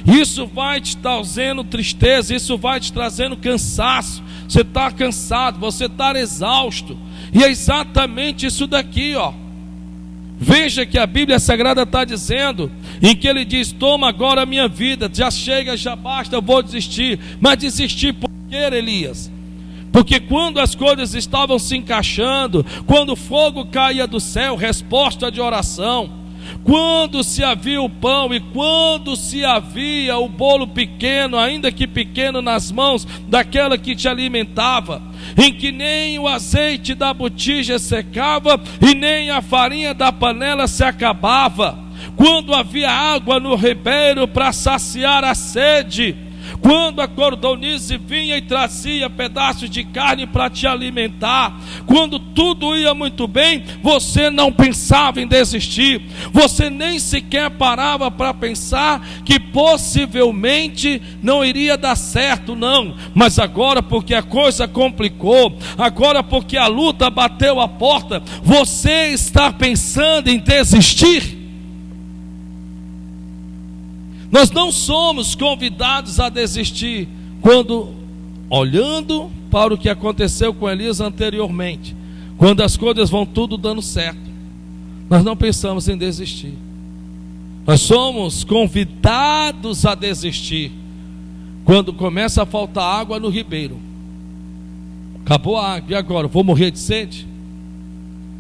Isso vai te trazendo tristeza, isso vai te trazendo cansaço. Você está cansado, você está exausto. E é exatamente isso daqui, ó. Veja que a Bíblia Sagrada está dizendo, em que ele diz: toma agora a minha vida, já chega, já basta, eu vou desistir. Mas desistir por quê, Elias? Porque quando as coisas estavam se encaixando, quando o fogo caía do céu, resposta de oração. Quando se havia o pão e quando se havia o bolo pequeno, ainda que pequeno, nas mãos daquela que te alimentava, em que nem o azeite da botija secava e nem a farinha da panela se acabava, quando havia água no ribeiro para saciar a sede, quando a cordonice vinha e trazia pedaços de carne para te alimentar, quando tudo ia muito bem, você não pensava em desistir, você nem sequer parava para pensar que possivelmente não iria dar certo, não. Mas agora, porque a coisa complicou, agora porque a luta bateu a porta, você está pensando em desistir? Nós não somos convidados a desistir quando, olhando para o que aconteceu com Elias anteriormente, quando as coisas vão tudo dando certo, nós não pensamos em desistir. Nós somos convidados a desistir quando começa a faltar água no ribeiro. Acabou a água, e agora? Vou morrer de sede?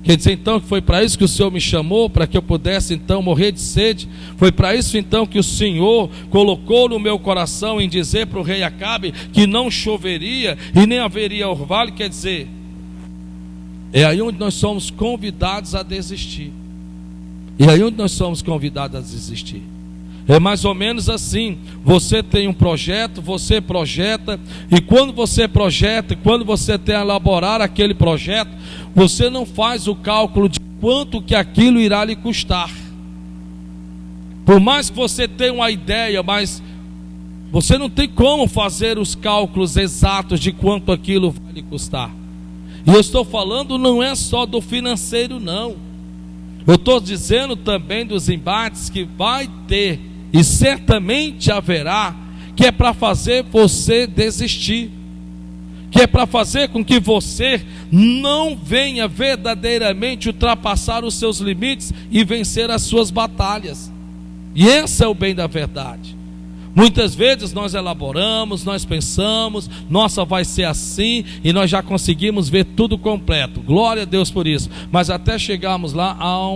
Quer dizer então que foi para isso que o Senhor me chamou, para que eu pudesse então morrer de sede? Foi para isso então que o Senhor colocou no meu coração em dizer para o rei Acabe que não choveria e nem haveria orvalho? Quer dizer, é aí onde nós somos convidados a desistir. E aí onde nós somos convidados a desistir. É mais ou menos assim: você tem um projeto, você projeta, e quando você projeta, quando você tem a elaborar aquele projeto, você não faz o cálculo de quanto que aquilo irá lhe custar. Por mais que você tenha uma ideia, mas você não tem como fazer os cálculos exatos de quanto aquilo vai lhe custar. E eu estou falando não é só do financeiro, não. Eu estou dizendo também dos embates que vai ter, e certamente haverá, que é para fazer você desistir, que é para fazer com que você não venha verdadeiramente ultrapassar os seus limites e vencer as suas batalhas. E esse é o bem da verdade. Muitas vezes nós elaboramos, nós pensamos, nossa, vai ser assim, e nós já conseguimos ver tudo completo. Glória a Deus por isso. Mas até chegarmos lá, há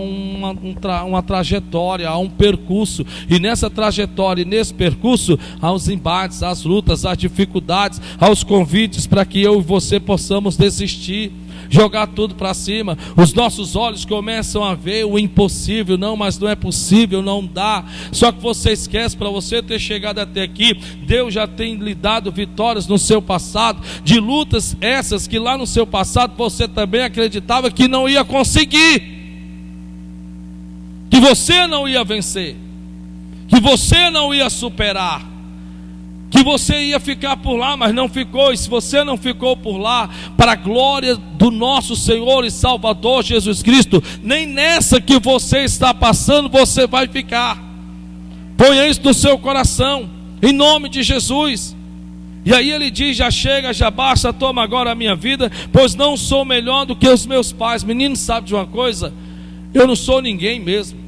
uma trajetória, há um percurso. E nessa trajetória e nesse percurso, há os embates, as lutas, as dificuldades, há os convites para que eu e você possamos desistir, jogar tudo para cima. Os nossos olhos começam a ver o impossível. Não, mas não é possível, não dá. Só que você esquece, para você ter chegado até aqui, Deus já tem lhe dado vitórias no seu passado, de lutas essas que lá no seu passado você também acreditava que não ia conseguir, que você não ia vencer, que você não ia superar, que você ia ficar por lá, mas não ficou. E se você não ficou por lá, para a glória do nosso Senhor e Salvador Jesus Cristo, nem nessa que você está passando você vai ficar. Ponha isso no seu coração, em nome de Jesus. E aí ele diz: já chega, já basta, toma agora a minha vida, pois não sou melhor do que os meus pais. Menino, sabe de uma coisa? Eu não sou ninguém mesmo,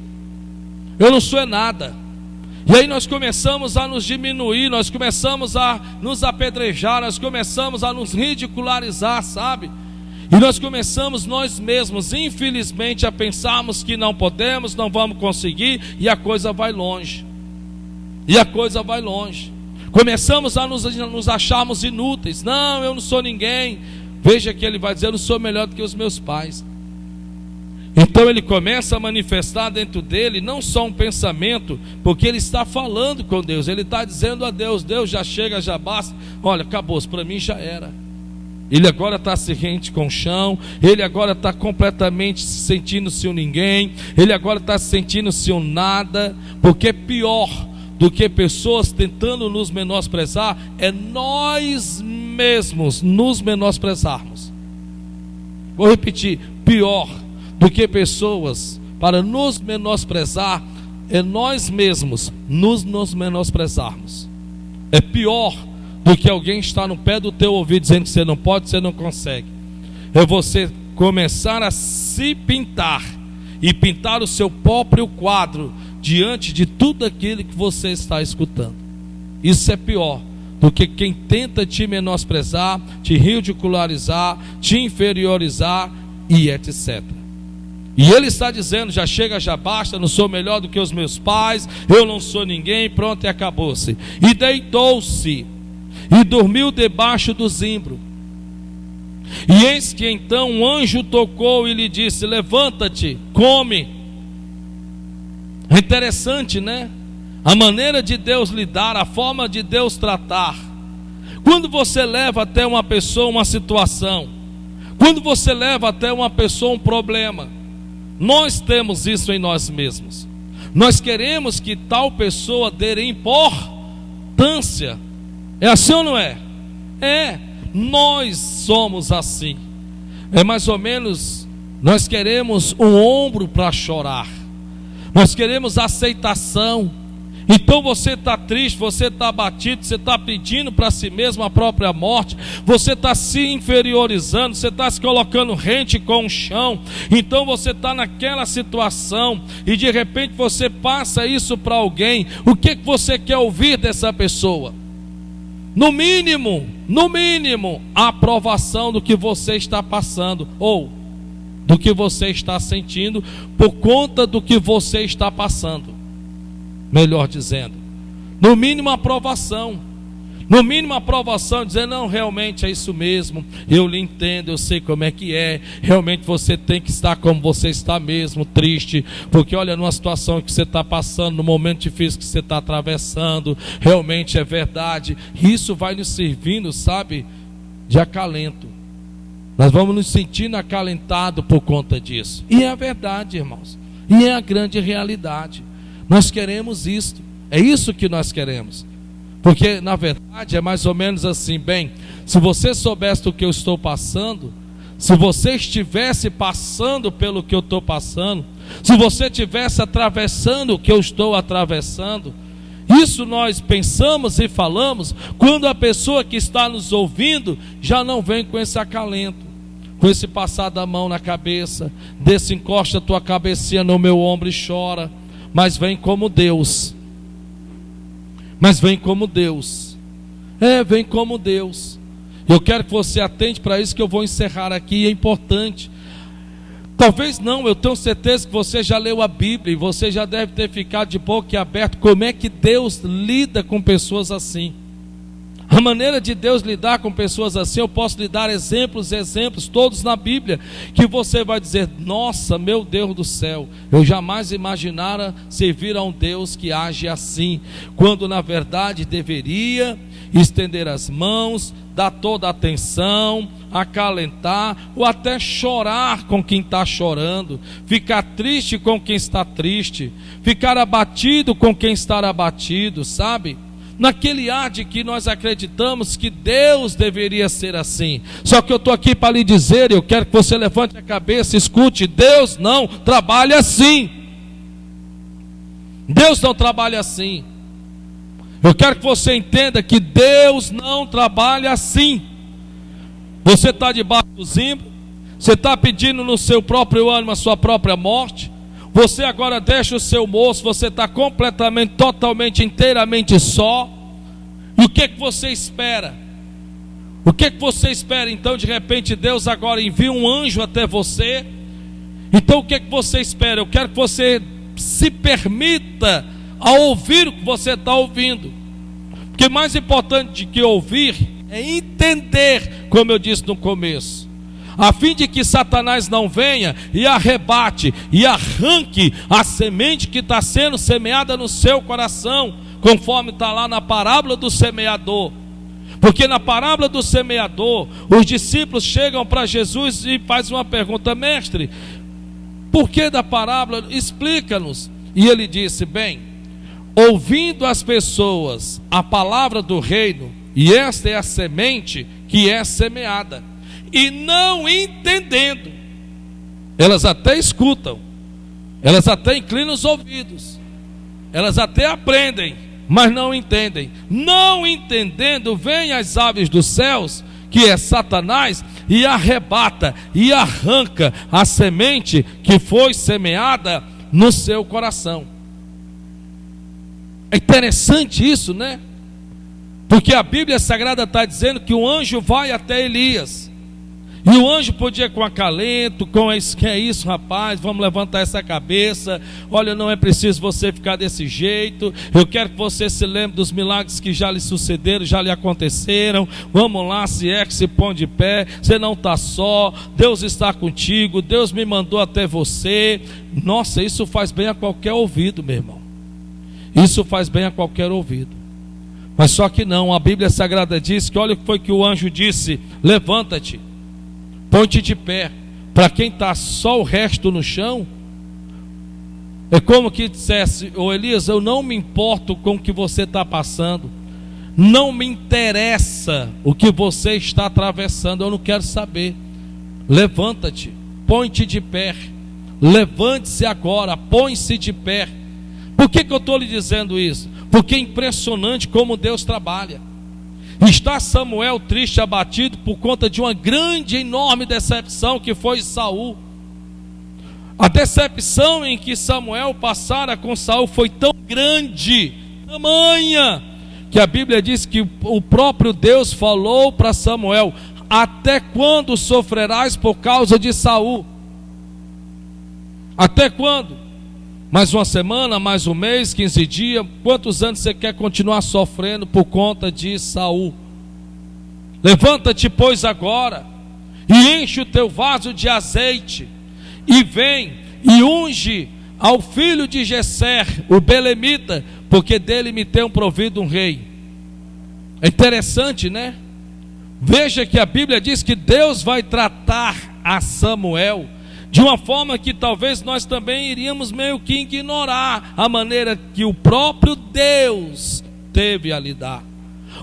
eu não sou nada. E aí nós começamos a nos diminuir, nós começamos a nos apedrejar, nós começamos a nos ridicularizar, sabe? E nós começamos nós mesmos, infelizmente, a pensarmos que não podemos, não vamos conseguir, e a coisa vai longe. E a coisa vai longe. Começamos a nos acharmos inúteis. Não, eu não sou ninguém. Veja que ele vai dizer: eu não sou melhor do que os meus pais. Então ele começa a manifestar dentro dele não só um pensamento, porque ele está falando com Deus, ele está dizendo a Deus: Deus, já chega, já basta, olha, acabou, para mim já era. Ele agora está se rente com o chão, ele agora está completamente se sentindo-se um ninguém, ele agora está se sentindo-se um nada, porque pior do que pessoas tentando nos menosprezar é nós mesmos nos menosprezarmos. Vou repetir: pior do que pessoas para nos menosprezar é nós mesmos nos menosprezarmos. É pior do que alguém estar no pé do teu ouvido dizendo que você não pode, você não consegue. É você começar a se pintar e pintar o seu próprio quadro diante de tudo aquilo que você está escutando. Isso é pior do que quem tenta te menosprezar, te ridicularizar, te inferiorizar e etc. E ele está dizendo: já chega, já basta, não sou melhor do que os meus pais, eu não sou ninguém, pronto, e acabou-se. E deitou-se e dormiu debaixo do zimbro. E eis que então um anjo tocou e lhe disse: levanta-te, come. É interessante, né? A maneira de Deus lidar, a forma de Deus tratar. Quando você leva até uma pessoa uma situação, quando você leva até uma pessoa um problema, nós temos isso em nós mesmos. Nós queremos que tal pessoa dê importância. É assim ou não é? É, nós somos assim. É mais ou menos, nós queremos um ombro para chorar, nós queremos aceitação. Então você está triste, você está abatido, você está pedindo para si mesmo a própria morte, você está se inferiorizando, você está se colocando rente com o chão. Então você está naquela situação e de repente você passa isso para alguém. O que você quer ouvir dessa pessoa? No mínimo, a aprovação do que você está passando, ou do que você está sentindo por conta do que você está passando. Melhor dizendo, no mínimo aprovação. No mínimo aprovação, dizer: não, realmente é isso mesmo, eu lhe entendo, eu sei como é que é, realmente você tem que estar como você está mesmo, triste, porque olha, numa situação que você está passando, no momento difícil que você está atravessando, realmente é verdade. Isso vai nos servindo, sabe, de acalento. Nós vamos nos sentindo acalentados por conta disso. E é a verdade, irmãos, e é a grande realidade. Nós queremos isto, é isso que nós queremos. Porque na verdade é mais ou menos assim: bem, se você soubesse o que eu estou passando, se você estivesse passando pelo que eu estou passando, se você estivesse atravessando o que eu estou atravessando. Isso nós pensamos e falamos quando a pessoa que está nos ouvindo já não vem com esse acalento, com esse passar da mão na cabeça, desse encosta a tua cabecinha no meu ombro e chora, mas vem como Deus. Mas vem como Deus. Vem como Deus. Eu quero que você atente para isso, que eu vou encerrar aqui. É importante. Talvez não, eu tenho certeza que você já leu a Bíblia e você já deve ter ficado de boca aberta. Como é que Deus lida com pessoas assim? A maneira de Deus lidar com pessoas assim, eu posso lhe dar exemplos, todos na Bíblia, que você vai dizer: nossa, meu Deus do céu, eu jamais imaginara servir a um Deus que age assim, quando na verdade deveria estender as mãos, dar toda a atenção, acalentar, ou até chorar com quem está chorando, ficar triste com quem está triste, ficar abatido com quem está abatido, sabe? Naquele ar de que nós acreditamos que Deus deveria ser assim. Só que eu estou aqui para lhe dizer, eu quero que você levante a cabeça, escute: Deus não trabalha assim. Deus não trabalha assim. Eu quero que você entenda que Deus não trabalha assim. Você está debaixo do zimbro, você está pedindo no seu próprio ânimo a sua própria morte. Você agora deixa o seu moço, você está completamente, totalmente, inteiramente só. E o que você espera? O que você espera? Então de repente Deus agora envia um anjo até você. Então o que você espera? Eu quero que você se permita a ouvir o que você está ouvindo. Porque mais importante do que ouvir é entender, como eu disse no começo, a fim de que Satanás não venha e arrebate e arranque a semente que está sendo semeada no seu coração, conforme está lá na parábola do semeador. Porque na parábola do semeador, os discípulos chegam para Jesus e fazem uma pergunta: mestre, por que da parábola? Explica-nos. E ele disse: bem, ouvindo as pessoas a palavra do reino, e esta é a semente que é semeada, e não entendendo, elas até escutam, elas até inclinam os ouvidos, elas até aprendem, mas não entendem. Não entendendo, vem as aves dos céus, que é Satanás, e arrebata e arranca a semente que foi semeada no seu coração. É interessante isso, né? Porque a Bíblia Sagrada está dizendo que o anjo vai até Elias, e o anjo podia com acalento, que é isso, rapaz, vamos levantar essa cabeça, olha, não é preciso você ficar desse jeito, eu quero que você se lembre dos milagres que já lhe sucederam, já lhe aconteceram, vamos lá, se é que se põe de pé, você não está só, Deus está contigo, Deus me mandou até você. Nossa, isso faz bem a qualquer ouvido, meu irmão, isso faz bem a qualquer ouvido. Mas só que não, a Bíblia Sagrada diz que olha o que foi que o anjo disse: levanta-te, põe-te de pé. Para quem está só o resto no chão, é como que dissesse: ô Elias, eu não me importo com o que você está passando, não me interessa o que você está atravessando, eu não quero saber. Levanta-te, põe-te de pé, levante-se agora, põe-se de pé. Por que eu estou lhe dizendo isso? Porque é impressionante como Deus trabalha. Está Samuel triste, abatido por conta de uma grande, enorme decepção que foi Saul. A decepção em que Samuel passara com Saul foi tão grande, tamanha, que a Bíblia diz que o próprio Deus falou para Samuel: até quando sofrerás por causa de Saul? Até quando? Mais uma semana, mais um mês, 15 dias? Quantos anos você quer continuar sofrendo por conta de Saul? Levanta-te, pois, agora, e enche o teu vaso de azeite, e vem e unge ao filho de Jesser, o belemita, porque dele me tem provido um rei. É interessante, né? Veja que a Bíblia diz que Deus vai tratar a Samuel de uma forma que talvez nós também iríamos meio que ignorar a maneira que o próprio Deus teve a lidar.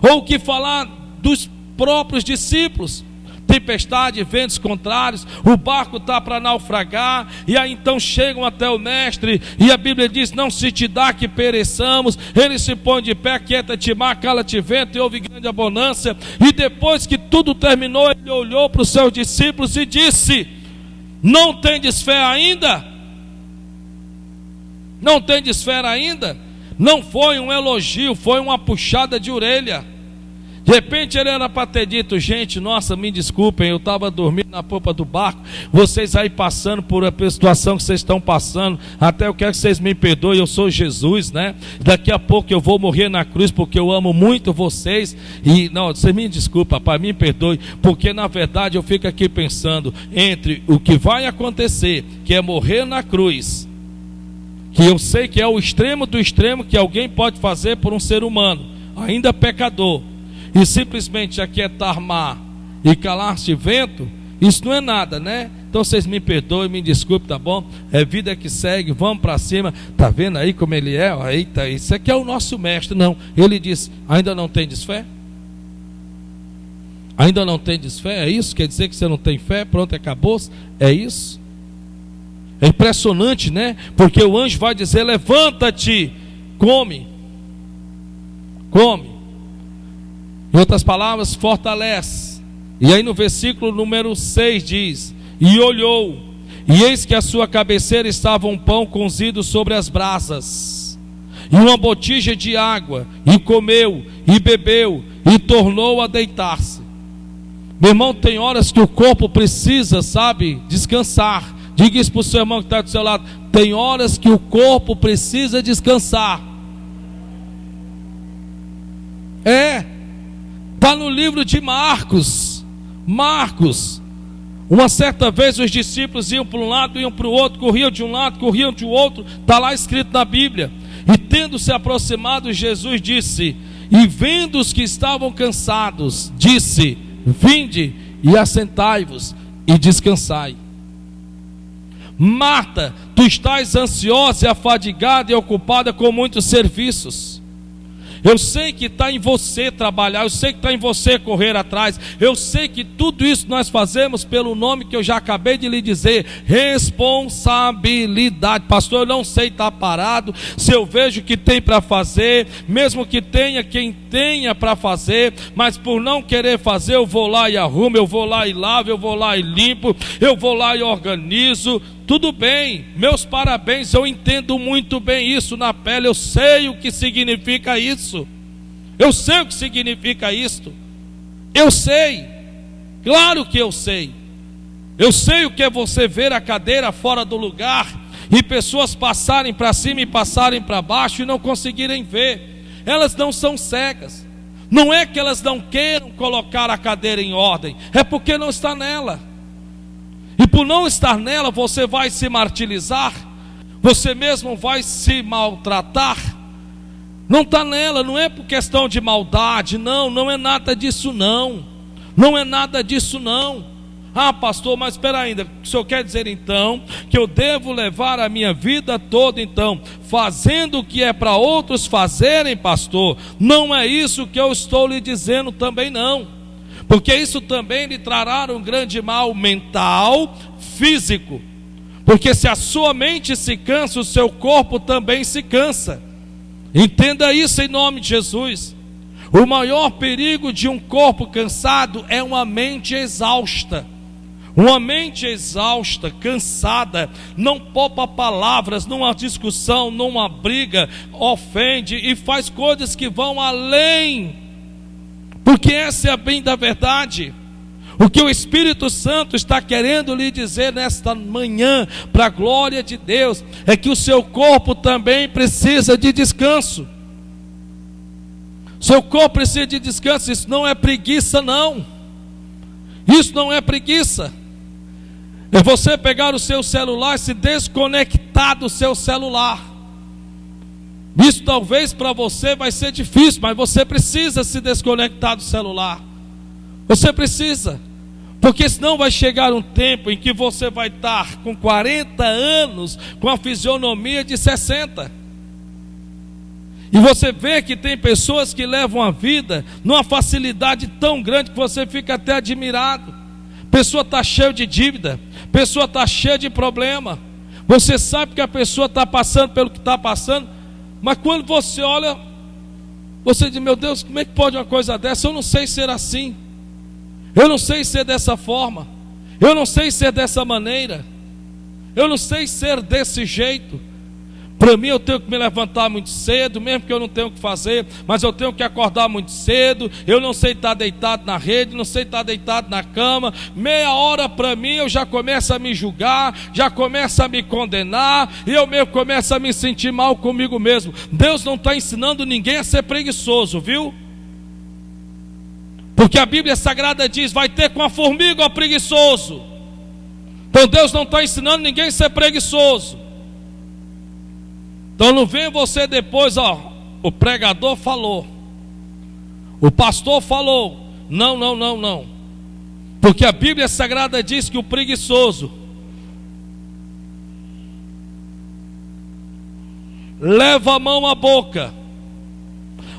Ou que falar dos próprios discípulos: tempestade, ventos contrários, o barco está para naufragar, e aí então chegam até o mestre, e a Bíblia diz: não se te dá que pereçamos. Ele se põe de pé, quieta-te mar, cala-te vento, e houve grande abundância. E depois que tudo terminou, ele olhou para os seus discípulos e disse: não tendes fé ainda? Não tendes fé ainda? Não foi um elogio, foi uma puxada de orelha. De repente ele era para ter dito: gente, nossa, me desculpem, eu estava dormindo na popa do barco, vocês aí passando por a situação que vocês estão passando, até eu quero que vocês me perdoem, eu sou Jesus, né? Daqui a pouco eu vou morrer na cruz porque eu amo muito vocês. E não, você me desculpa, pai, me perdoe, porque na verdade eu fico aqui pensando entre o que vai acontecer, que é morrer na cruz, que eu sei que é o extremo do extremo que alguém pode fazer por um ser humano, ainda pecador, e simplesmente aquietar mar e calar-se vento, isso não é nada, né? Então vocês me perdoem, me desculpem, tá bom? É vida que segue, vamos para cima. Tá vendo aí como ele é? Eita, isso aqui é o nosso mestre. Não, ele diz: ainda não tendes fé? Ainda não tendes fé? É isso? Quer dizer que você não tem fé? Pronto, acabou? É isso? É impressionante, né? Porque o anjo vai dizer: levanta-te, come. Come. Em outras palavras, fortalece. E aí no versículo número 6 diz: e olhou, e eis que à sua cabeceira estava um pão cozido sobre as brasas, e uma botija de água, e comeu, e bebeu, e tornou a deitar-se. Meu irmão, tem horas que o corpo precisa, sabe, descansar. Diga isso para o seu irmão que está do seu lado: tem horas que o corpo precisa descansar. Está no livro de Marcos. Uma certa vez os discípulos iam para um lado, iam para o outro, corriam de um lado, corriam de outro. Está lá escrito na Bíblia. E tendo se aproximado, Jesus disse, e vendo os que estavam cansados, disse, vinde e assentai-vos e descansai. Marta, tu estás ansiosa e afadigada e ocupada com muitos serviços. Eu sei que está em você trabalhar, eu sei que está em você correr atrás, eu sei que tudo isso nós fazemos pelo nome que eu já acabei de lhe dizer, responsabilidade. Pastor, eu não sei estar parado, se eu vejo que tem para fazer, mesmo que tenha quem tenha para fazer, mas por não querer fazer, eu vou lá e arrumo, eu vou lá e lavo, eu vou lá e limpo, eu vou lá e organizo. Tudo bem, meus parabéns, eu entendo muito bem isso na pele, eu sei o que significa isso. Eu sei o que significa isto. Eu sei, claro que eu sei. Eu sei o que é você ver a cadeira fora do lugar e pessoas passarem para cima e passarem para baixo e não conseguirem ver. Elas não são cegas. Não é que elas não queiram colocar a cadeira em ordem, é porque não está nela. E por não estar nela, você vai se martirizar, você mesmo vai se maltratar. Não está nela, não é por questão de maldade, não é nada disso não. Não é nada disso não. Ah, pastor, mas espera ainda, o senhor quer dizer então que eu devo levar a minha vida toda então fazendo o que é para outros fazerem, pastor? Não é isso que eu estou lhe dizendo também não. Porque isso também lhe trará um grande mal mental, físico. Porque se a sua mente se cansa, o seu corpo também se cansa. Entenda isso em nome de Jesus. O maior perigo de um corpo cansado é uma mente exausta. Uma mente exausta, cansada, não poupa palavras, numa discussão, numa briga, ofende e faz coisas que vão além. Porque essa é a bem da verdade. O que o Espírito Santo está querendo lhe dizer nesta manhã, para a glória de Deus, é que o seu corpo também precisa de descanso. Seu corpo precisa de descanso. Isso não é preguiça não. Isso não é preguiça. É você pegar o seu celular e se desconectar do seu celular. Isso talvez para você vai ser difícil, mas você precisa se desconectar do celular. Você precisa. Porque senão vai chegar um tempo em que você vai estar com 40 anos, com a fisionomia de 60. E você vê que tem pessoas que levam a vida numa facilidade tão grande que você fica até admirado. Pessoa está cheia de dívida, pessoa está cheia de problema. Você sabe que a pessoa está passando pelo que está passando, mas quando você olha, você diz, meu Deus, como é que pode uma coisa dessa? Eu não sei ser assim. Eu não sei ser dessa forma. Eu não sei ser dessa maneira. Eu não sei ser desse jeito. Para mim eu tenho que me levantar muito cedo, mesmo que eu não tenho o que fazer, mas eu tenho que acordar muito cedo. Eu não sei estar deitado na rede, não sei estar deitado na cama. Meia hora para mim eu já começo a me julgar, já começo a me condenar, e eu mesmo começo a me sentir mal comigo mesmo. Deus não está ensinando ninguém a ser preguiçoso, viu? Porque a Bíblia Sagrada diz, vai ter com a formiga o preguiçoso. Então Deus não está ensinando ninguém a ser preguiçoso. Então não vem você depois, o pregador falou, o pastor falou. Não. Porque a Bíblia Sagrada diz que o preguiçoso leva a mão à boca.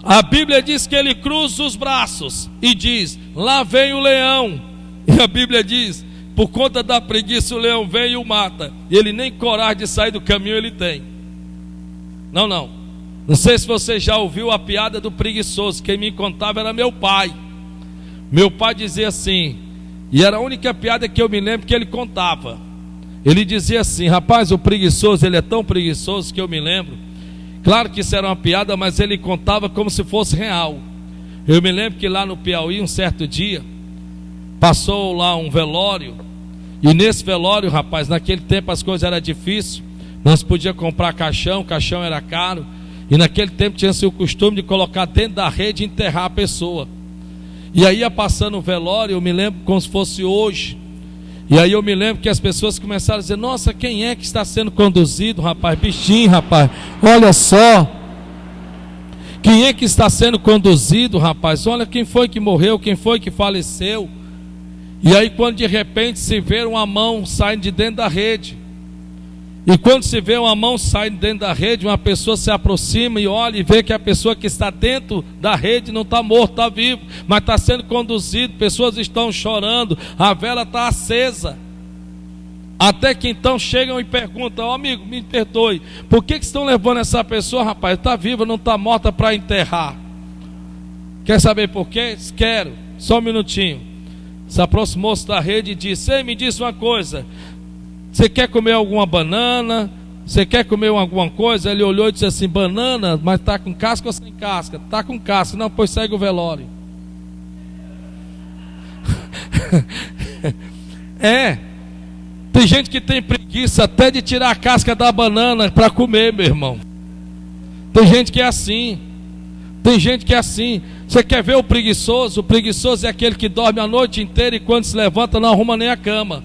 A Bíblia diz que ele cruza os braços e diz, lá vem o leão. E a Bíblia diz, por conta da preguiça o leão vem e o mata. E ele nem coragem de sair do caminho ele tem. Não sei se você já ouviu a piada do preguiçoso. Quem me contava era meu pai. Meu pai dizia assim, e era a única piada que eu me lembro que ele contava. Ele dizia assim, rapaz, o preguiçoso, ele é tão preguiçoso que eu me lembro. Claro que isso era uma piada, mas ele contava como se fosse real. Eu me lembro que lá no Piauí, um certo dia, passou lá um velório. E nesse velório, rapaz, naquele tempo as coisas eram difíceis. Não se podia comprar caixão, caixão era caro. E naquele tempo tinha-se o costume de colocar dentro da rede e enterrar a pessoa. E aí ia passando o velório, eu me lembro como se fosse hoje. E aí eu me lembro que as pessoas começaram a dizer: nossa, quem é que está sendo conduzido, rapaz? Bichinho, rapaz, olha só. Quem é que está sendo conduzido, rapaz? Olha quem foi que morreu, quem foi que faleceu. E aí quando de repente se vê uma mão saindo de dentro da rede. E quando se vê uma mão saindo dentro da rede, uma pessoa se aproxima e olha e vê que a pessoa que está dentro da rede não está morta, está vivo, mas está sendo conduzido, pessoas estão chorando, a vela está acesa. Até que então chegam e perguntam: ó, amigo, me perdoe, por que estão levando essa pessoa, rapaz? Está viva, não está morta, para enterrar. Quer saber por quê? Quero, só um minutinho. Se aproximou-se da rede e disse: ei, me disse uma coisa, você quer comer alguma banana? Você quer comer alguma coisa? Ele olhou e disse assim: banana, mas está com casca ou sem casca? Está com casca. Não, pois segue o velório. Tem gente que tem preguiça até de tirar a casca da banana para comer, meu irmão. Tem gente que é assim. Tem gente que é assim. Você quer ver o preguiçoso? O preguiçoso é aquele que dorme a noite inteira e quando se levanta não arruma nem a cama.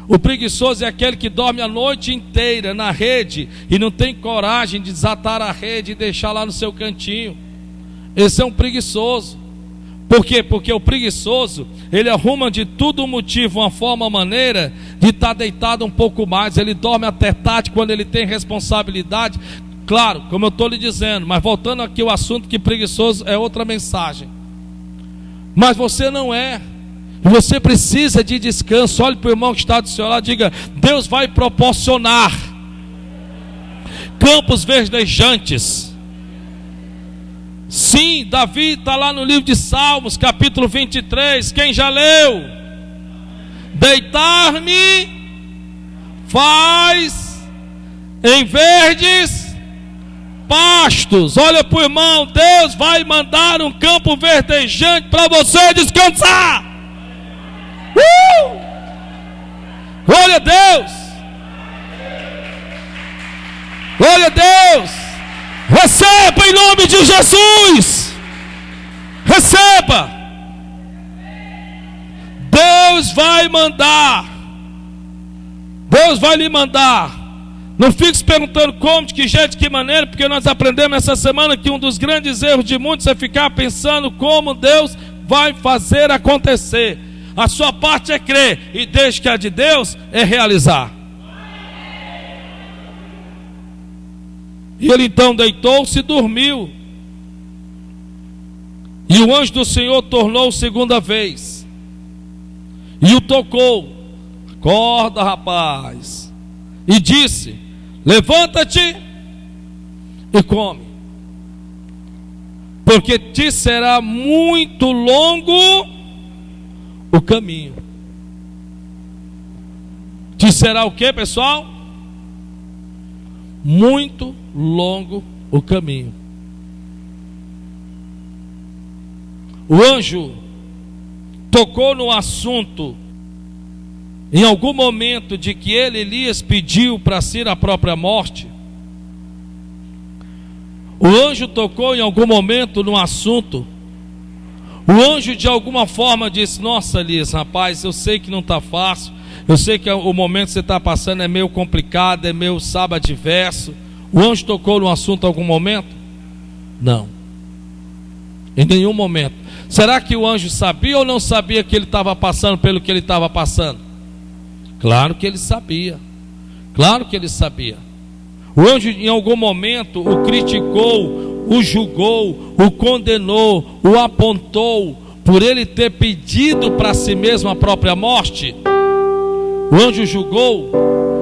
O preguiçoso é aquele que dorme a noite inteira na rede e não tem coragem de desatar a rede e deixar lá no seu cantinho. Esse é um preguiçoso. Por quê? Porque o preguiçoso, ele arruma de tudo um motivo, uma forma, uma maneira de estar deitado um pouco mais. Ele dorme até tarde quando ele tem responsabilidade. Claro, como eu estou lhe dizendo, mas voltando aqui ao assunto, que preguiçoso é outra mensagem. Mas você não é. Você precisa de descanso. Olhe para o irmão que está do seu lado, diga: Deus vai proporcionar campos verdejantes. Sim, Davi está lá no livro de Salmos, capítulo 23. Quem já leu? Deitar-me faz em verdes pastos. Olha para o irmão, Deus vai mandar um campo verdejante para você descansar. Glória a Deus. Glória a Deus. Receba em nome de Jesus. Receba. Deus vai mandar. Deus vai lhe mandar. Não fique se perguntando como, de que jeito, de que maneira, porque nós aprendemos essa semana que um dos grandes erros de muitos é ficar pensando como Deus vai fazer acontecer. A sua parte é crer, e desde que a de Deus é realizar. E ele então deitou-se e dormiu. E o anjo do Senhor tornou segunda vez e o tocou: acorda, rapaz, e disse: levanta-te e come, porque te será muito longo o caminho. Te será o que, pessoal? Muito longo o caminho. O anjo tocou no assunto em algum momento de que Elias pediu para si a própria morte. O anjo tocou em algum momento no assunto. O anjo de alguma forma disse: nossa, Elias, rapaz, eu sei que não está fácil, eu sei que o momento que você está passando é meio complicado, é meio adverso. O anjo tocou no assunto em algum momento? Não, em nenhum momento. Será que o anjo sabia ou não sabia que ele estava passando pelo que ele estava passando? Claro que ele sabia. Claro que ele sabia. O anjo em algum momento o criticou, o julgou, o condenou, o apontou por ele ter pedido para si mesmo a própria morte? O anjo julgou.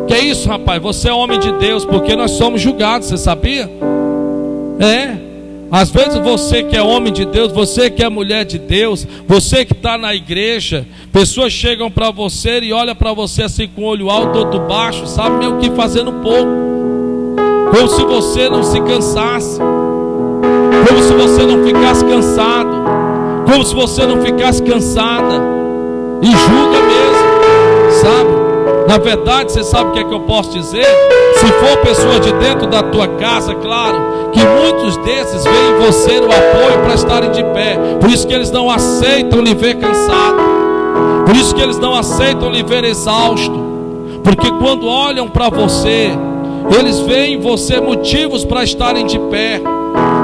Que é isso, rapaz? Você é homem de Deus, porque nós somos julgados, você sabia? Às vezes você que é homem de Deus, você que é mulher de Deus, você que está na igreja, pessoas chegam para você e olham para você assim com o olho alto, outro baixo, sabe meio que fazendo pouco, como se você não se cansasse, como se você não ficasse cansado, como se você não ficasse cansada, e julga mesmo, sabe? Na verdade, você sabe o que é que eu posso dizer? Se for pessoa de dentro da tua casa, claro, que muitos desses veem em você o apoio para estarem de pé. Por isso que eles não aceitam lhe ver cansado. Por isso que eles não aceitam lhe ver exausto. Porque quando olham para você, eles veem em você motivos para estarem de pé,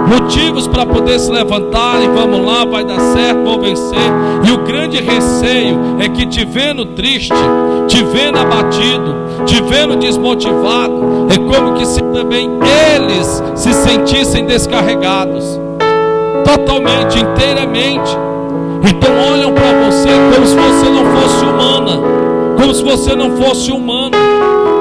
motivos para poder se levantar e vamos lá, vai dar certo, vou vencer. E o grande receio é que te vendo triste, te vendo abatido, te vendo desmotivado, é como que se também eles se sentissem descarregados, totalmente, inteiramente. Então olham para você como se você não fosse humana, como se você não fosse humano,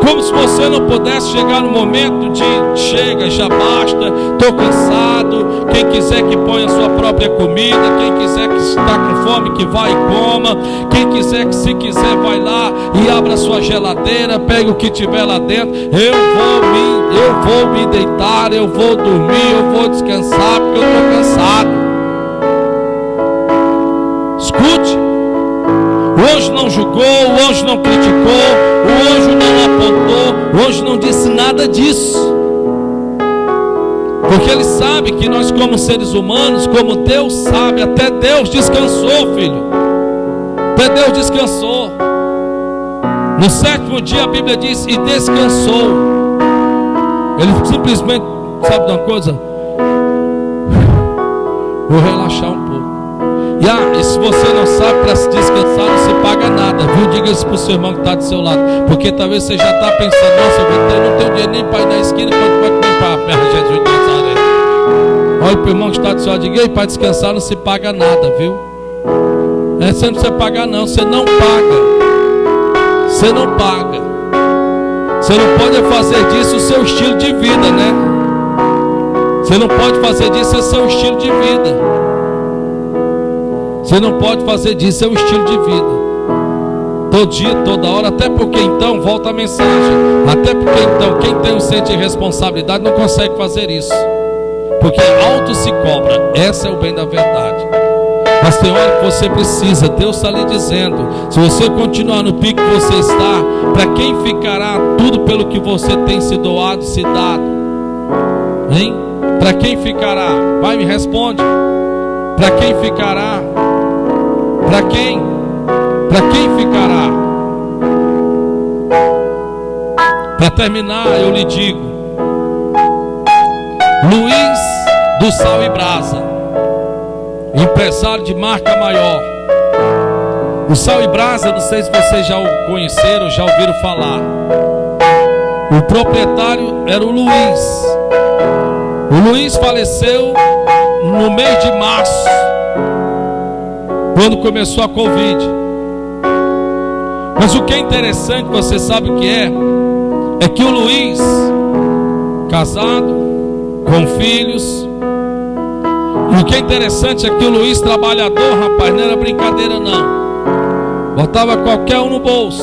como se você não pudesse chegar no momento de chega, já basta, estou cansado. Quem quiser que ponha a sua própria comida, quem quiser que está com fome que vai e coma, quem quiser que se quiser vai lá e abra a sua geladeira, pegue o que tiver lá dentro. Eu vou me deitar, eu vou dormir, eu vou descansar porque eu estou cansado. Escute. O anjo não julgou, o anjo não criticou, o anjo não apontou, o anjo não disse nada disso. Porque ele sabe que nós, como seres humanos, como Deus sabe, até Deus descansou, filho. Até Deus descansou. No 7º dia a Bíblia diz, e descansou. Ele simplesmente, sabe de uma coisa? Vou relaxar um pouco. E se você não sabe, para se descansar não se paga nada, viu? Diga isso para o seu irmão que está do seu lado. Porque talvez você já está pensando, nossa, eu não tenho dinheiro nem para ir na esquina, quando vai comer para a perna Jesus de Nazaré. Olha para o irmão que está do seu lado, diga, para descansar não se paga nada, viu? Você não precisa pagar não, você não paga. Você não paga. Você não pode fazer disso o seu estilo de vida, né? Você não pode fazer disso o seu estilo de vida. Você não pode fazer disso, é um estilo de vida. Todo dia, toda hora. Até porque então, volta a mensagem, até porque então, quem tem um senso de responsabilidade não consegue fazer isso. Porque alto se cobra. Essa é o bem da verdade. Mas tem hora que você precisa. Deus está lhe dizendo, se você continuar no pico que você está, para quem ficará tudo pelo que você tem se doado, se dado? Hein? Para quem ficará? Vai, me responde. Para quem ficará? Para quem? Para quem ficará? Para terminar, eu lhe digo, Luiz do Sal e Brasa, empresário de marca maior. O Sal e Brasa, não sei se vocês já o conheceram, já ouviram falar. O proprietário era o Luiz. O Luiz faleceu no mês de março, quando começou a Covid. Mas o que é interessante, você sabe o que é que o Luiz, casado, com filhos, e o que é interessante é que o Luiz, trabalhador, rapaz, não era brincadeira não. Botava qualquer um no bolso.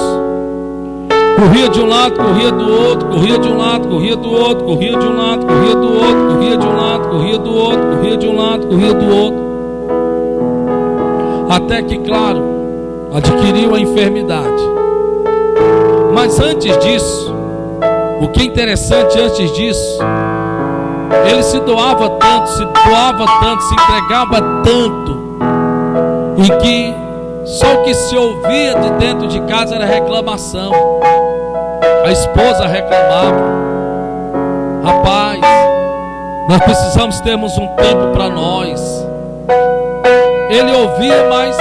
Corria de um lado, corria do outro, corria de um lado, corria do outro, corria de um lado, corria do outro, corria de um lado, corria do outro, corria de um lado, corria do outro. Até que, claro, adquiriu a enfermidade. Mas antes disso, o que é interessante antes disso, ele se doava tanto, se entregava tanto, em que só o que se ouvia de dentro de casa era reclamação. A esposa reclamava: rapaz, nós precisamos termos um tempo para nós. Ele ouvia, mas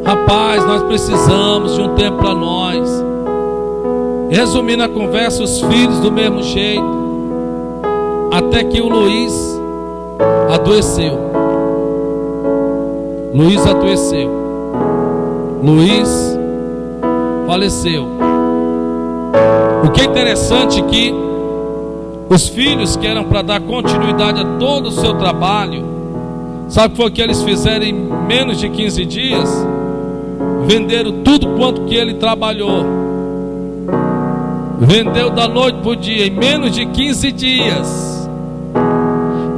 rapaz, nós precisamos de um tempo para nós. Resumindo a conversa, os filhos do mesmo jeito, até que o Luiz adoeceu. Luiz faleceu. O que é interessante é que os filhos que eram para dar continuidade a todo o seu trabalho, sabe o que foi que eles fizeram em menos de 15 dias? Venderam tudo quanto que ele trabalhou. Vendeu da noite para o dia, em menos de 15 dias.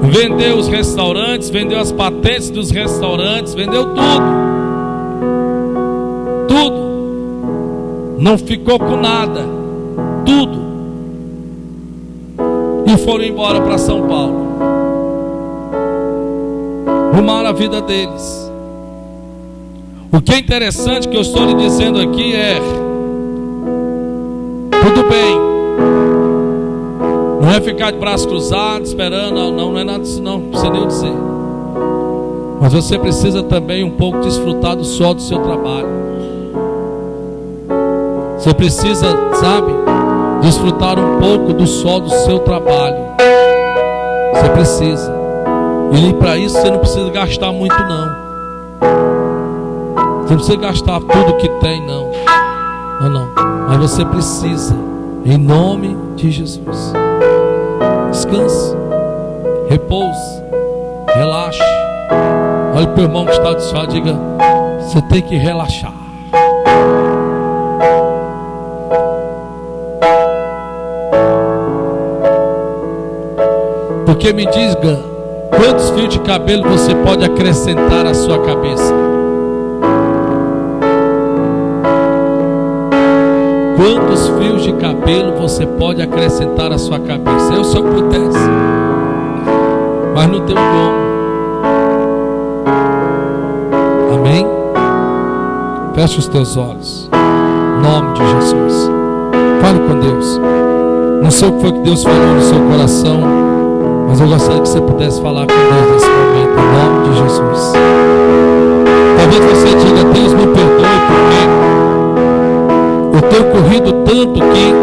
Vendeu os restaurantes, vendeu as patentes dos restaurantes, vendeu tudo. não ficou com nada, tudo, e foram embora para São Paulo, rumaram a vida deles. O que é interessante que eu estou lhe dizendo aqui é: tudo bem, não é ficar de braços cruzados esperando, não é nada disso, não precisa nem dizer. Mas você precisa também um pouco desfrutar do sol do seu trabalho. Você precisa, sabe, desfrutar um pouco do sol do seu trabalho. Você precisa. E para isso você não precisa gastar muito, não. Você não precisa gastar tudo que tem, não. Não. Mas você precisa, em nome de Jesus. Descanse, repouse, relaxe. Olha para o irmão que está do seu lado, diga: você tem que relaxar. Porque me diga, quantos fios de cabelo você pode acrescentar à sua cabeça? Quantos fios de cabelo você pode acrescentar à sua cabeça? Eu, se eu pudesse, mas não tenho como. Amém? Feche os teus olhos, em nome de Jesus. Fale com Deus. Não sei o que foi que Deus falou no seu coração, mas eu gostaria que você pudesse falar com Deus nesse momento, em nome de Jesus. Talvez você diga: Deus me perdoe, porque eu tenho corrido tanto que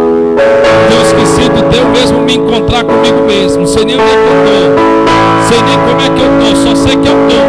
tenho esquecido de eu mesmo me encontrar comigo mesmo. Não sei nem onde é que eu estou, sei nem como é que eu estou, só sei que eu estou.